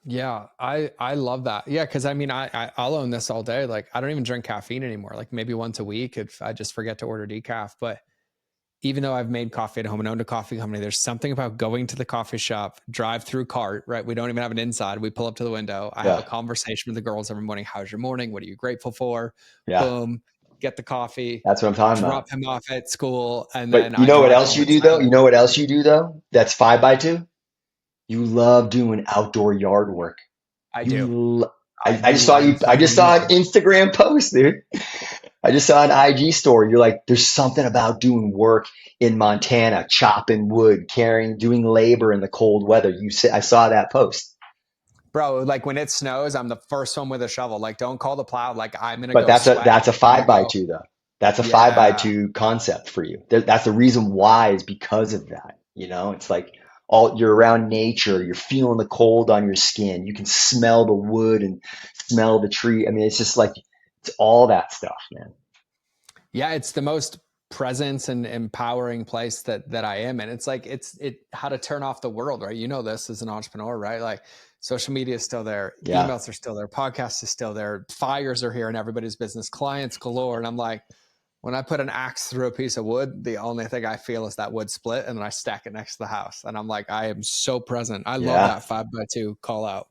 Yeah, I love that. Yeah, because I mean, I'll own this all day. Like, I don't even drink caffeine anymore. Like maybe once a week if I just forget to order decaf. But even though I've made coffee at home and owned a coffee company, there's something about going to the coffee shop, drive through cart, right? We don't even have an inside. We pull up to the window. I have a Yeah. conversation with the girls every morning. How's your morning? What are you grateful for? Yeah. Boom, get the coffee, That's what I'm talking about. drop him off at school, and then But you I know what drive else home you at do though? You 7. know what else you do though? That's 5x2. You love doing outdoor yard work. I You, do. I just saw you. I just saw an Love it. Instagram post, dude. I just saw an IG story. You're like, there's something about doing work in Montana, chopping wood, carrying, doing labor in the cold weather. You said I saw that post, Bro, like when it snows, I'm the first one with a shovel. Like, don't call the plow. Like, I'm gonna but go sweat. that's a I'm gonna five by go, two though. That's a five by yeah. two concept for you. That's the reason why is because of that. You know, it's like all you're around nature. You're feeling the cold on your skin. You can smell the wood and smell the tree. I mean, it's just like it's all that stuff, man. Yeah, it's the most presence and empowering place that I am in. It's like it how to turn off the world, right? You know this as an entrepreneur, right? Like social media is still there, Yeah. emails are still there, podcasts is still there, fires are here in everybody's business, clients galore. And I'm like, when I put an axe through a piece of wood, the only thing I feel is that wood split and then I stack it next to the house. And I'm like, I am so present. I love Yeah. that 5x2 call out.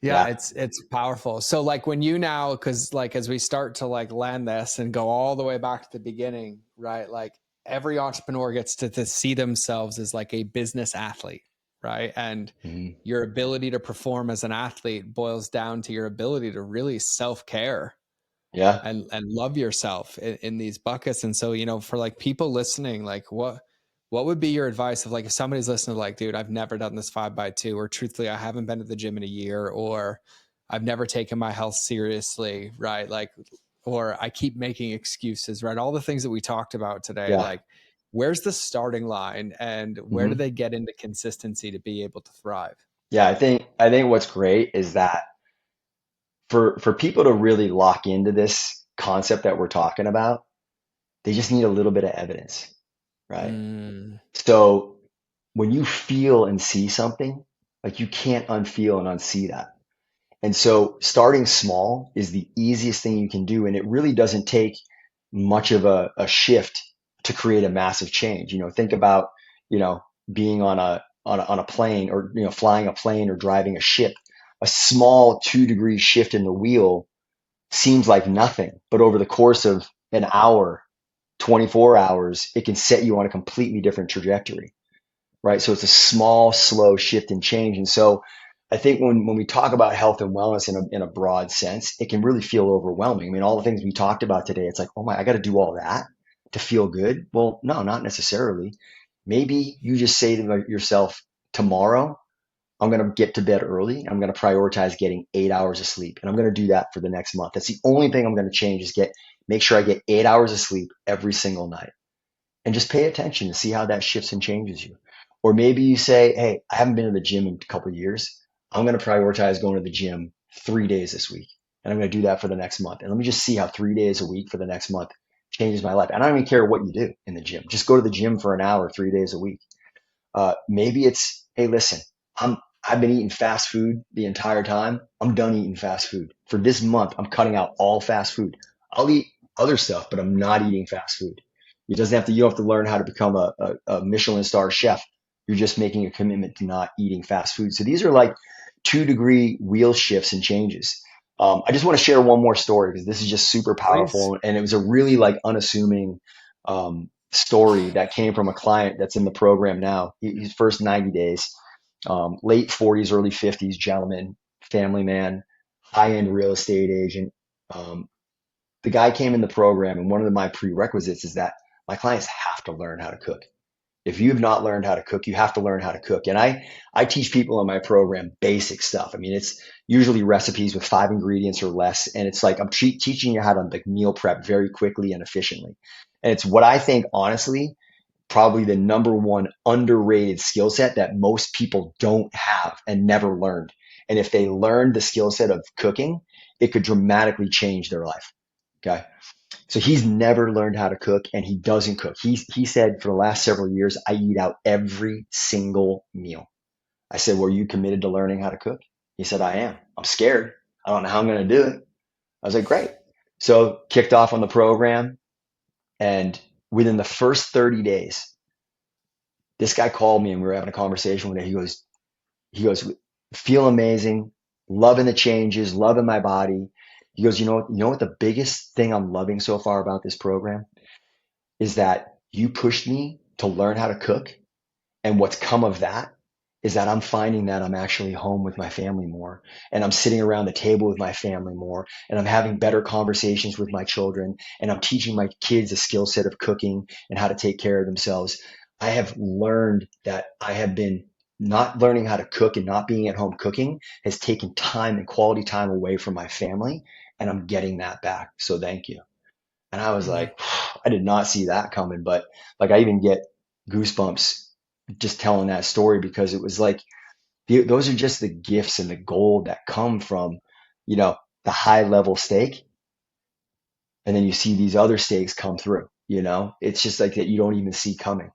Yeah, Yeah. it's powerful. So like when you now, because like as we start to like land this and go all the way back to the beginning, right? Like every entrepreneur gets to see themselves as like a business athlete, right? And Mhm. your ability to perform as an athlete boils down to your ability to really self-care Yeah. and love yourself in these buckets. And so, for like people listening, like what would be your advice of like if somebody's listening like, dude, I've never done this 5x2, or truthfully, I haven't been to the gym in a year, or I've never taken my health seriously, right? Like, or I keep making excuses, right? All the things that we talked about today, Yeah. like where's the starting line and where do Hmm. they get into consistency to be able to thrive? Yeah. I think what's great is that for people to really lock into this concept that we're talking about, they just need a little bit of evidence, right? Mm, So when you feel and see something, like you can't unfeel and unsee that. And so starting small is the easiest thing you can do. And it really doesn't take much of a shift to create a massive change. Think about, you know, being on a plane or, flying a plane or driving a ship. A small 2-degree shift in the wheel seems like nothing, but over the course of an hour, 24 hours, it can set you on a completely different trajectory, right? So it's a small, slow shift and change. And so I think when we talk about health and wellness in a broad sense, it can really feel overwhelming. I mean, all the things we talked about today, it's like, oh my, I got to do all that to feel good. Well, no, not necessarily. Maybe you just say to yourself, tomorrow, I'm going to get to bed early. I'm going to prioritize getting 8 hours of sleep. And I'm going to do that for the next month. That's the only thing I'm going to change is make sure I get 8 hours of sleep every single night and just pay attention to see how that shifts and changes you. Or maybe you say, hey, I haven't been to the gym in a couple of years. I'm going to prioritize going to the gym 3 days this week. And I'm going to do that for the next month. And let me just see how 3 days a week for the next month changes my life. And I don't even care what you do in the gym. Just go to the gym for an hour, 3 days a week. Maybe it's, hey, listen, I've been eating fast food the entire time. I'm done eating fast food. For this month, I'm cutting out all fast food. I'll eat other stuff, but I'm not eating fast food. You don't have to learn how to become a Michelin star chef. You're just making a commitment to not eating fast food. So these are like 2-degree wheel shifts and changes. I just want to share one more story because this is just super please. powerful. And it was a really like unassuming, story that came from a client that's in the program now. His first 90 days, late 40s, early 50s gentleman, family man, high end real estate agent. Um, the guy came in the program, and one of my prerequisites is that my clients have to learn how to cook. If you have not learned how to cook, you have to learn how to cook. And I teach people in my program basic stuff. I mean, it's usually recipes with 5 ingredients or less. And it's like I'm teaching you how to like meal prep very quickly and efficiently. And it's what I think, honestly, probably the number one underrated skill set that most people don't have and never learned. And if they learned the skill set of cooking, it could dramatically change their life. Okay. So he's never learned how to cook and he doesn't cook. He said for the last several years, I eat out every single meal. I said, "Were you committed to learning how to cook?" He said, "I am. I'm scared. I don't know how I'm going to do it." I was like, "Great." So kicked off on the program, and within the first 30 days, this guy called me and we were having a conversation one day. He goes, "Feel amazing, loving the changes, loving my body." He goes, you know what the biggest thing I'm loving so far about this program is that you pushed me to learn how to cook. And what's come of that is that I'm finding that I'm actually home with my family more, and I'm sitting around the table with my family more, and I'm having better conversations with my children, and I'm teaching my kids a skill set of cooking and how to take care of themselves. I have learned that I have been not learning how to cook and not being at home cooking has taken time and quality time away from my family, and I'm getting that back. So thank you. And I was Mhm. like, I did not see that coming, but like I even get goosebumps just telling that story because it was like those are just the gifts and the gold that come from, the high level steak, and then you see these other steaks come through. It's just like that you don't even see coming.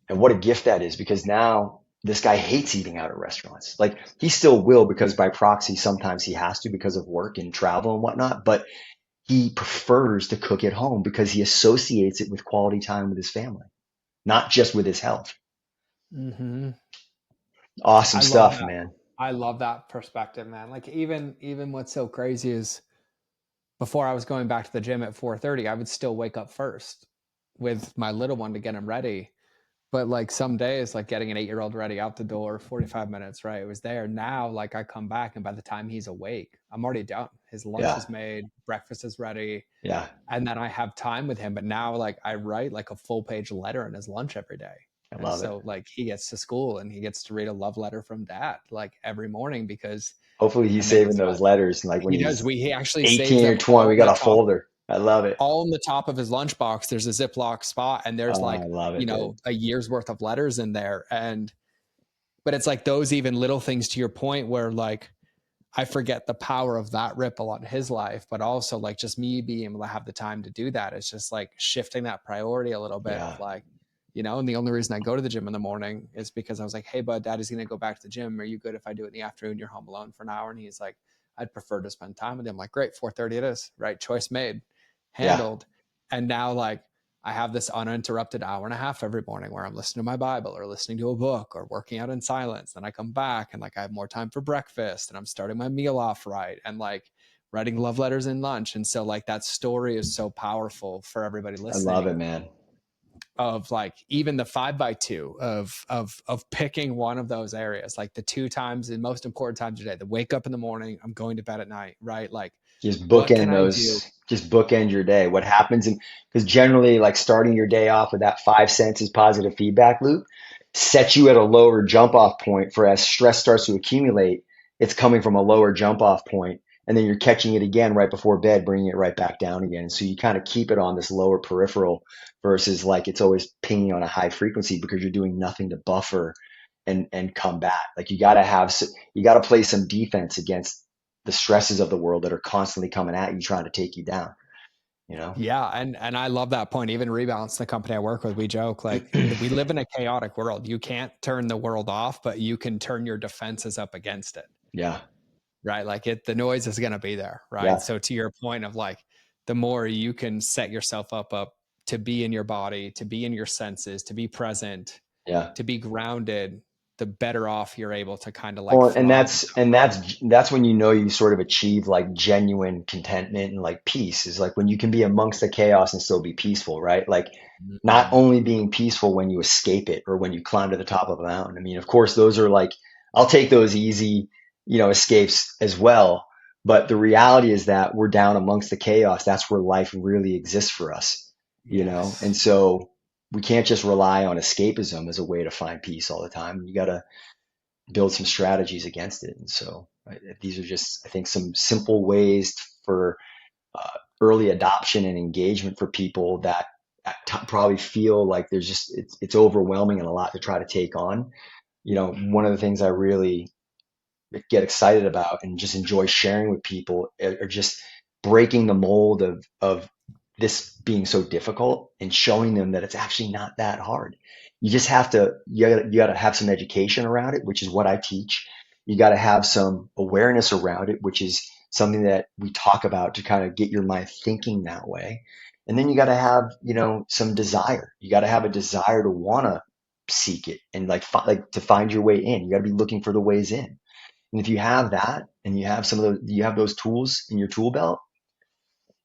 And what a gift that is, because now this guy hates eating out at restaurants. Like he still will because by proxy sometimes he has to because of work and travel and whatnot, but he prefers to cook at home because he associates it with quality time with his family, not just with his health. Mhm. Awesome I love stuff, that. man. I love that perspective, man. Like even what's so crazy is before I was going back to the gym at 4:30, I would still wake up first with my little one to get him ready. But like some days, like getting an 8-year-old ready out the door, 45 minutes, right? It was there. Now, like I come back and by the time he's awake, I'm already done. His lunch Yeah, is made, breakfast is ready, yeah, and then I have time with him. But now, like I write like a full page letter in his lunch every day. I And love it. so like he gets to school and he gets to read a love letter from dad like every morning because Hopefully he's I made saving this those letters, like when he does. he's He actually saves 18 or them 20. We got a folder. I love it. all in the top of his lunchbox. There's a Ziploc spot, and there's Oh, I like love it, dude. a year's worth of letters in there. And but it's like those even little things to your point where like I forget the power of that ripple on his life, but also like just me being able to have the time to do that. It's just like shifting that priority a little bit of Yeah, like, and the only reason I go to the gym in the morning is because I was like, hey, bud, daddy's going to go back to the gym. Are you good if I do it in the afternoon? You're home alone for an hour. And he's like, I'd prefer to spend time with him. I'm like, great, 4:30 it is. Right. Choice made, yeah, handled. And now like I have this uninterrupted hour and a half every morning where I'm listening to my Bible or listening to a book or working out in silence. Then I come back and like I have more time for breakfast and I'm starting my meal off right and like writing love letters in lunch. And so like that story is so powerful for everybody I love it, listening man. of like even the 5x2 of picking one of those areas, like the two times the most important times a day, the wake up in the morning, I'm going to bed at night, right? Like Just what can bookend I do? those, just bookend your day. What happens in, because generally, like starting your day off with that five senses positive feedback loop sets you at a lower jump off point for as stress starts to accumulate, it's coming from a lower jump off point, and then you're catching it again right before bed, bringing it right back down again. So you kind of keep it on this lower peripheral versus like it's always pinging on a high frequency because you're doing nothing to buffer and combat. Like you got to play some defense against the stresses of the world that are constantly coming at you trying to take you down, you know? Yeah, and I love that point. Even Rebalance, the company I work with, we joke like we live in a chaotic world. You can't turn the world off, but you can turn your defenses up against it, Yeah. right? Like the noise is going to be there, right? Yeah. So to your point of like, the more you can set yourself up to be in your body, to be in your senses, to be present, Yeah. to be grounded, the better off you're able to kind of like Well, and thrive. that's when you know you sort of achieve like genuine contentment and like peace is like when you can be amongst the chaos and still be peaceful, right? Like not Mhm. only being peaceful when you escape it or when you climb to the top of a mountain. I mean, of course, those are like I'll take those easy, escapes as well. But the reality is that we're down amongst the chaos. That's where life really exists for us. And Yes. so we can't just rely on escapism as a way to find peace all the time. You got to build some strategies against it. And so these are just, I think, some simple ways for early adoption and engagement for people that probably feel like there's just it's overwhelming and a lot to try to take on. One of the things I really get excited about and just enjoy sharing with people are just breaking the mold of this being so difficult and showing them that it's actually not that hard. You just have to, you gotta have some education around it, which is what I teach. You got to have some awareness around it, which is something that we talk about to kind of get your mind thinking that way. And then you got to have, some desire. You got to have a desire to want to seek it and like to find your way in. You got to be looking for the ways in. And if you have that and you have you have those tools in your tool belt,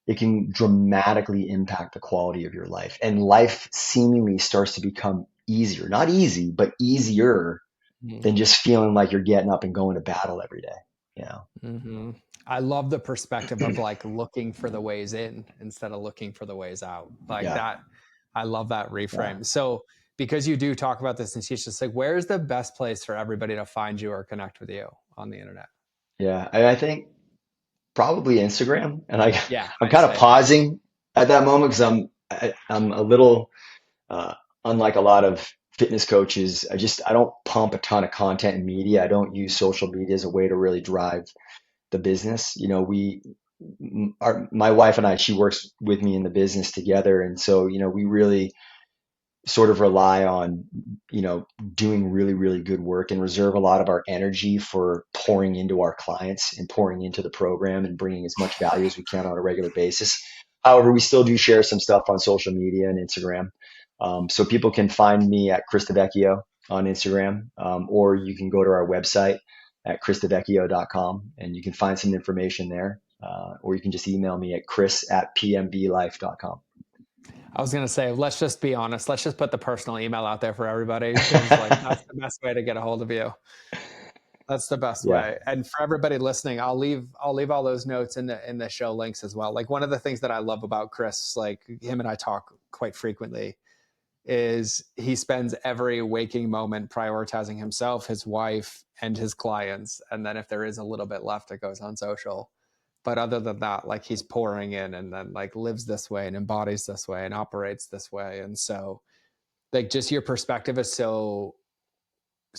it can dramatically impact the quality of your life. And life seemingly starts to become easier, not easy, but easier Mhm. than just feeling like you're getting up and going to battle every day. Mm-hmm. I love the perspective of like looking for the ways in instead of looking for the ways out. Like Yeah. that. I love that Yeah. reframe. So because you do talk about this and teach this, like where's the best place for everybody to find you or connect with you on the internet? Yeah. I think probably Instagram. And Yeah, I'm I'd kind of say. pausing at that moment because I'm a little, uh, unlike a lot of fitness coaches. I don't pump a ton of content and media. I don't use social media as a way to really drive the business. My wife and I, she works with me in the business together. And so, we really sort of rely on, doing really, really good work and reserve a lot of our energy for pouring into our clients and pouring into the program and bringing as much value as we can on a regular basis. However, we still do share some stuff on social media and Instagram. So people can find me at Chris DiVecchio on Instagram, or you can go to our website at chrisdivecchio.com and you can find some information there. Or you can just email me at chris@pmblife.com. I was gonna say, let's just be honest. Let's just put the personal email out there for everybody because like that's the best way to get a hold of you. That's the best Yeah. way. And for everybody listening, I'll leave all those notes in the show links as well. Like one of the things that I love about Chris, like him and I talk quite frequently, is he spends every waking moment prioritizing himself, his wife, and his clients. And then if there is a little bit left, it goes on social. But other than that, like he's pouring in and then like lives this way and embodies this way and operates this way. And so like just your perspective is so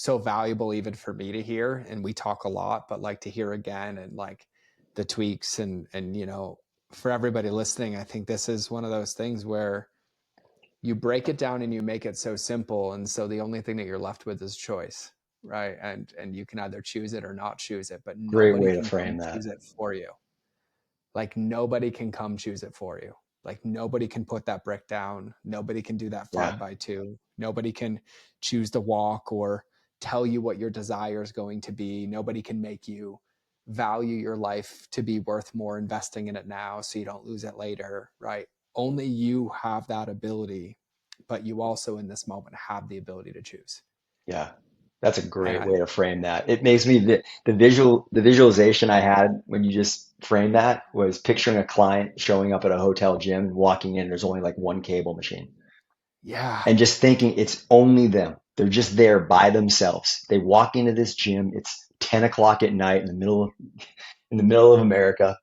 valuable even for me to hear. And we talk a lot, but like to hear again and like the tweaks and for everybody listening, I think this is one of those things where you break it down and you make it so simple, and so the only thing that you're left with is choice, right? And you can either choose it or not choose it, but Great nobody way to can frame come that. choose it for you. Like nobody can come choose it for you. Like nobody can put that brick down, nobody can do that Yeah. 5x2, nobody can choose to walk or tell you what your desire is going to be, nobody can make you value your life to be worth more investing in it now so you don't lose it later, right? Only you have that ability, but you also in this moment have the ability to choose. Yeah. That's a And great I way to frame that. It makes me the visualization I had when you just framed that was picturing a client showing up at a hotel gym and walking in, there's only like one cable machine. yeah, And just thinking it's only them. They're just there by themselves. They walk into this gym, it's 10 o'clock at night in the middle of America.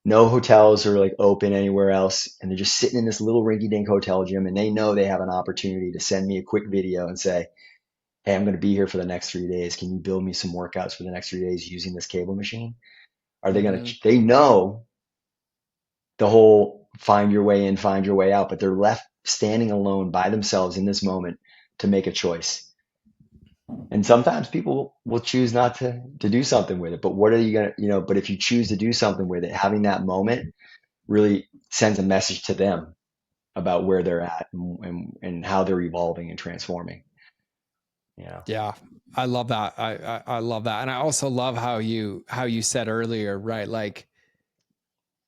No hotels are like open anywhere else. And they're just sitting in this little rinky dink hotel gym and they know they have an opportunity to send me a quick video and say, hey, I'm going to be here for the next 3 days. Can you build me some workouts for the next 3 days using this cable machine? Are they going mm-hmm. to, they know the whole find your way in, find your way out, but they're left standing alone by themselves in this moment to make a choice. And sometimes people will choose not to do something with it. But what are you going to, but if you choose to do something with it, having that moment really sends a message to them about where they're at and how they're evolving and transforming. Yeah. Yeah, I love that. I love that, and I also love how you said earlier, right? Like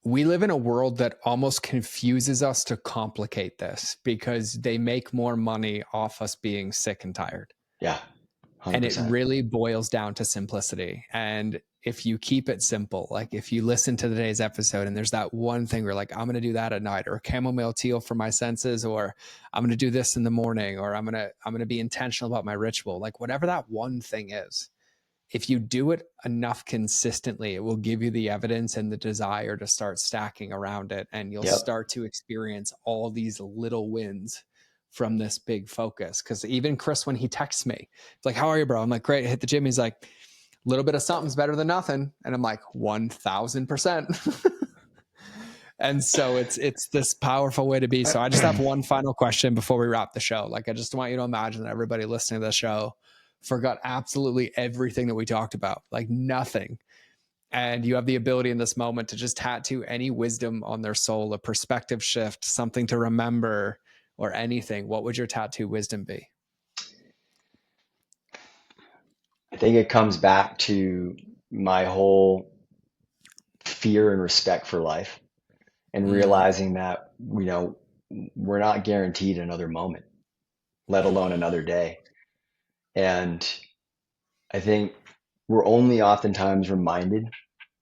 we live in a world that almost confuses us to complicate this because they make more money off us being sick and tired. Yeah. And it 100%. really boils down to simplicity. And if you keep it simple, like if you listen to today's episode and there's that one thing where like, I'm going to do that at night, or chamomile tea for my senses, or I'm going to do this in the morning, or I'm going to be intentional about my ritual, like whatever that one thing is, if you do it enough consistently, it will give you the evidence and the desire to start stacking around it. And you'll Yep. start to experience all these little wins from this big focus. Cause even Chris, when he texts me, it's like, how are you, bro? I'm like, great. I hit the gym. He's like, a little bit of something's better than nothing. And I'm like, 1000%. And so it's this powerful way to be. So I just have one final question before we wrap the show. Like, I just want you to imagine that everybody listening to the show forgot absolutely everything that we talked about, like nothing. And you have the ability in this moment to just tattoo any wisdom on their soul, a perspective shift, something to remember, or anything. What would your tattoo wisdom be? I think it comes back to my whole fear and respect for life and Mm. realizing that, we're not guaranteed another moment, let alone another day. And I think we're only oftentimes reminded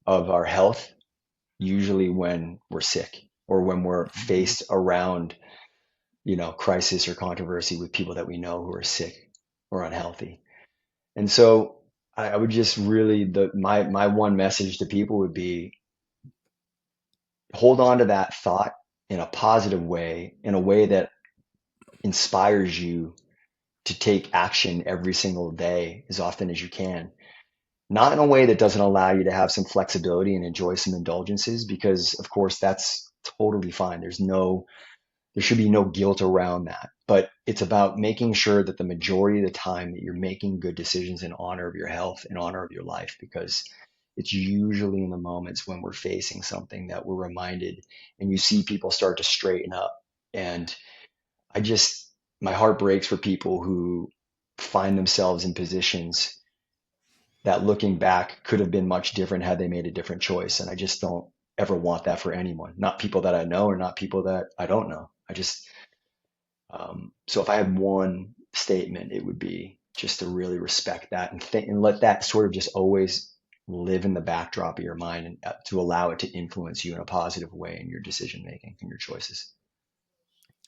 of our health, usually when we're sick or when we're faced around, crisis or controversy with people that we know who are sick or unhealthy. And so I would just really, my one message to people would be, hold on to that thought in a positive way, in a way that inspires you to take action every single day as often as you can. Not in a way that doesn't allow you to have some flexibility and enjoy some indulgences, because of course that's totally fine. There should be no guilt around that. But it's about making sure that the majority of the time that you're making good decisions in honor of your health, in honor of your life, because it's usually in the moments when we're facing something that we're reminded, and you see people start to straighten up. And my heart breaks for people who find themselves in positions that, looking back, could have been much different had they made a different choice. And I just don't ever want that for anyone, not people that I know or not people that I don't know. So if I had one statement, it would be just to really respect that and let that sort of just always live in the backdrop of your mind, and to allow it to influence you in a positive way in your decision making and your choices.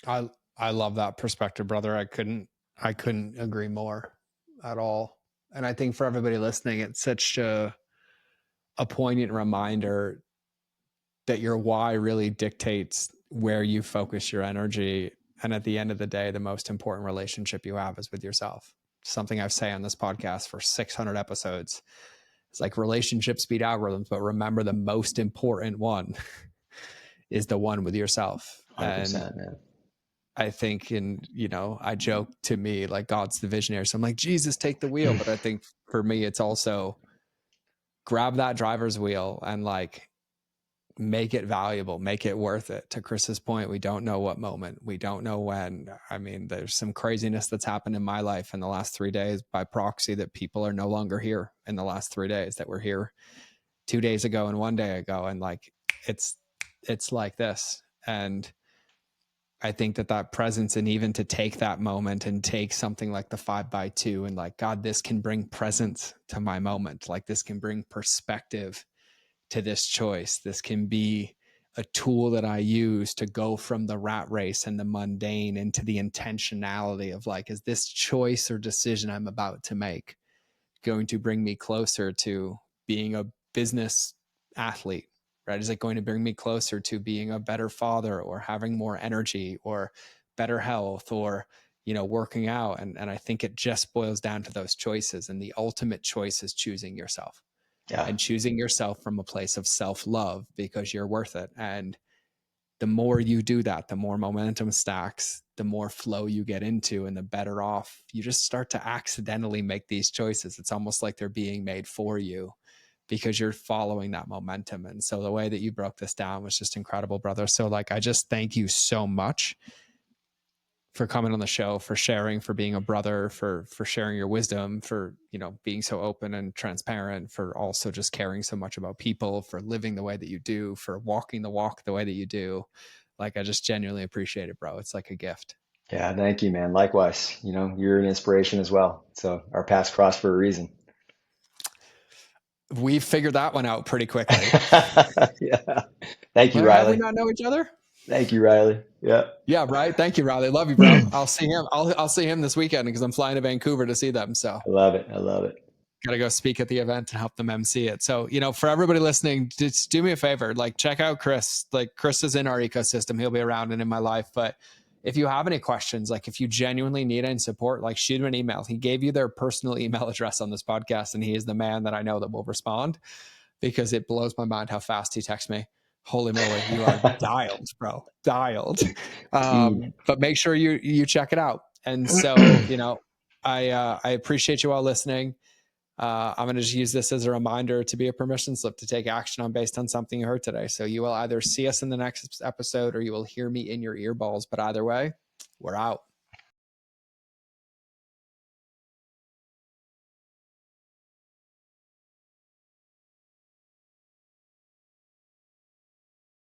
I love that perspective, brother. I couldn't agree more at all. And I think for everybody listening, it's such a poignant reminder that your why really dictates where you focus your energy. And at the end of the day, the most important relationship you have is with yourself. Something I've said on this podcast for 600 episodes. It's like relationships beat algorithms, but remember the most important one is the one with yourself. And 100%, man. I think I joke to me like God's the visionary. So I'm like, Jesus, take the wheel. But I think for me, it's also grab that driver's wheel and like make it valuable, make it worth it. To Chris's point, we don't know what moment, we don't know when. I mean, there's some craziness that's happened in my life in the last 3 days by proxy that people are no longer here in the last 3 days that were here 2 days ago and 1 day ago. And like, it's like this. And I think that presence, and even to take that moment and take something like the 5x2 and like, God, this can bring presence to my moment. Like this can bring perspective to this choice. This can be a tool that I use to go from the rat race and the mundane into the intentionality of like, is this choice or decision I'm about to make going to bring me closer to being a business athlete, right? Is it going to bring me closer to being a better father or having more energy or better health or, working out? And I think it just boils down to those choices. And the ultimate choice is choosing yourself. Yeah. And choosing yourself from a place of self-love because you're worth it. And the more you do that, the more momentum stacks, the more flow you get into, and the better off you just start to accidentally make these choices. It's almost like they're being made for you because you're following that momentum. And so the way that you broke this down was just incredible, brother. So like, I just thank you so much for coming on the show, for sharing, for being a brother, for sharing your wisdom, for, being so open and transparent, for also just caring so much about people, for living the way that you do, for walking the walk the way that you do. Like, I just genuinely appreciate it, bro. It's like a gift. Yeah. Thank you, man. Likewise, you're an inspiration as well. So our paths crossed for a reason. We figured that one out pretty quickly. Yeah. Thank you, Well, have we Riley. not know each other? Thank you, Riley. Yeah. Yeah, right. Thank you, Riley. Love you, bro. I'll see him. I'll see him this weekend because I'm flying to Vancouver to see them. So I love it. I love it. got to go speak at the event and help them MC it. So, for everybody listening, just do me a favor, like check out Chris. Like Chris is in our ecosystem. He'll be around and in my life. But if you have any questions, like if you genuinely need any support, like shoot him an email. He gave you their personal email address on this podcast, and he is the man that I know that will respond because it blows my mind how fast he texts me. Holy moly, you are dialed, bro. Dialed. Speed. But make sure you check it out. And so, I appreciate you all listening. I'm going to just use this as a reminder to be a permission slip to take action on based on something you heard today. So you will either see us in the next episode or you will hear me in your earballs. But either way, we're out.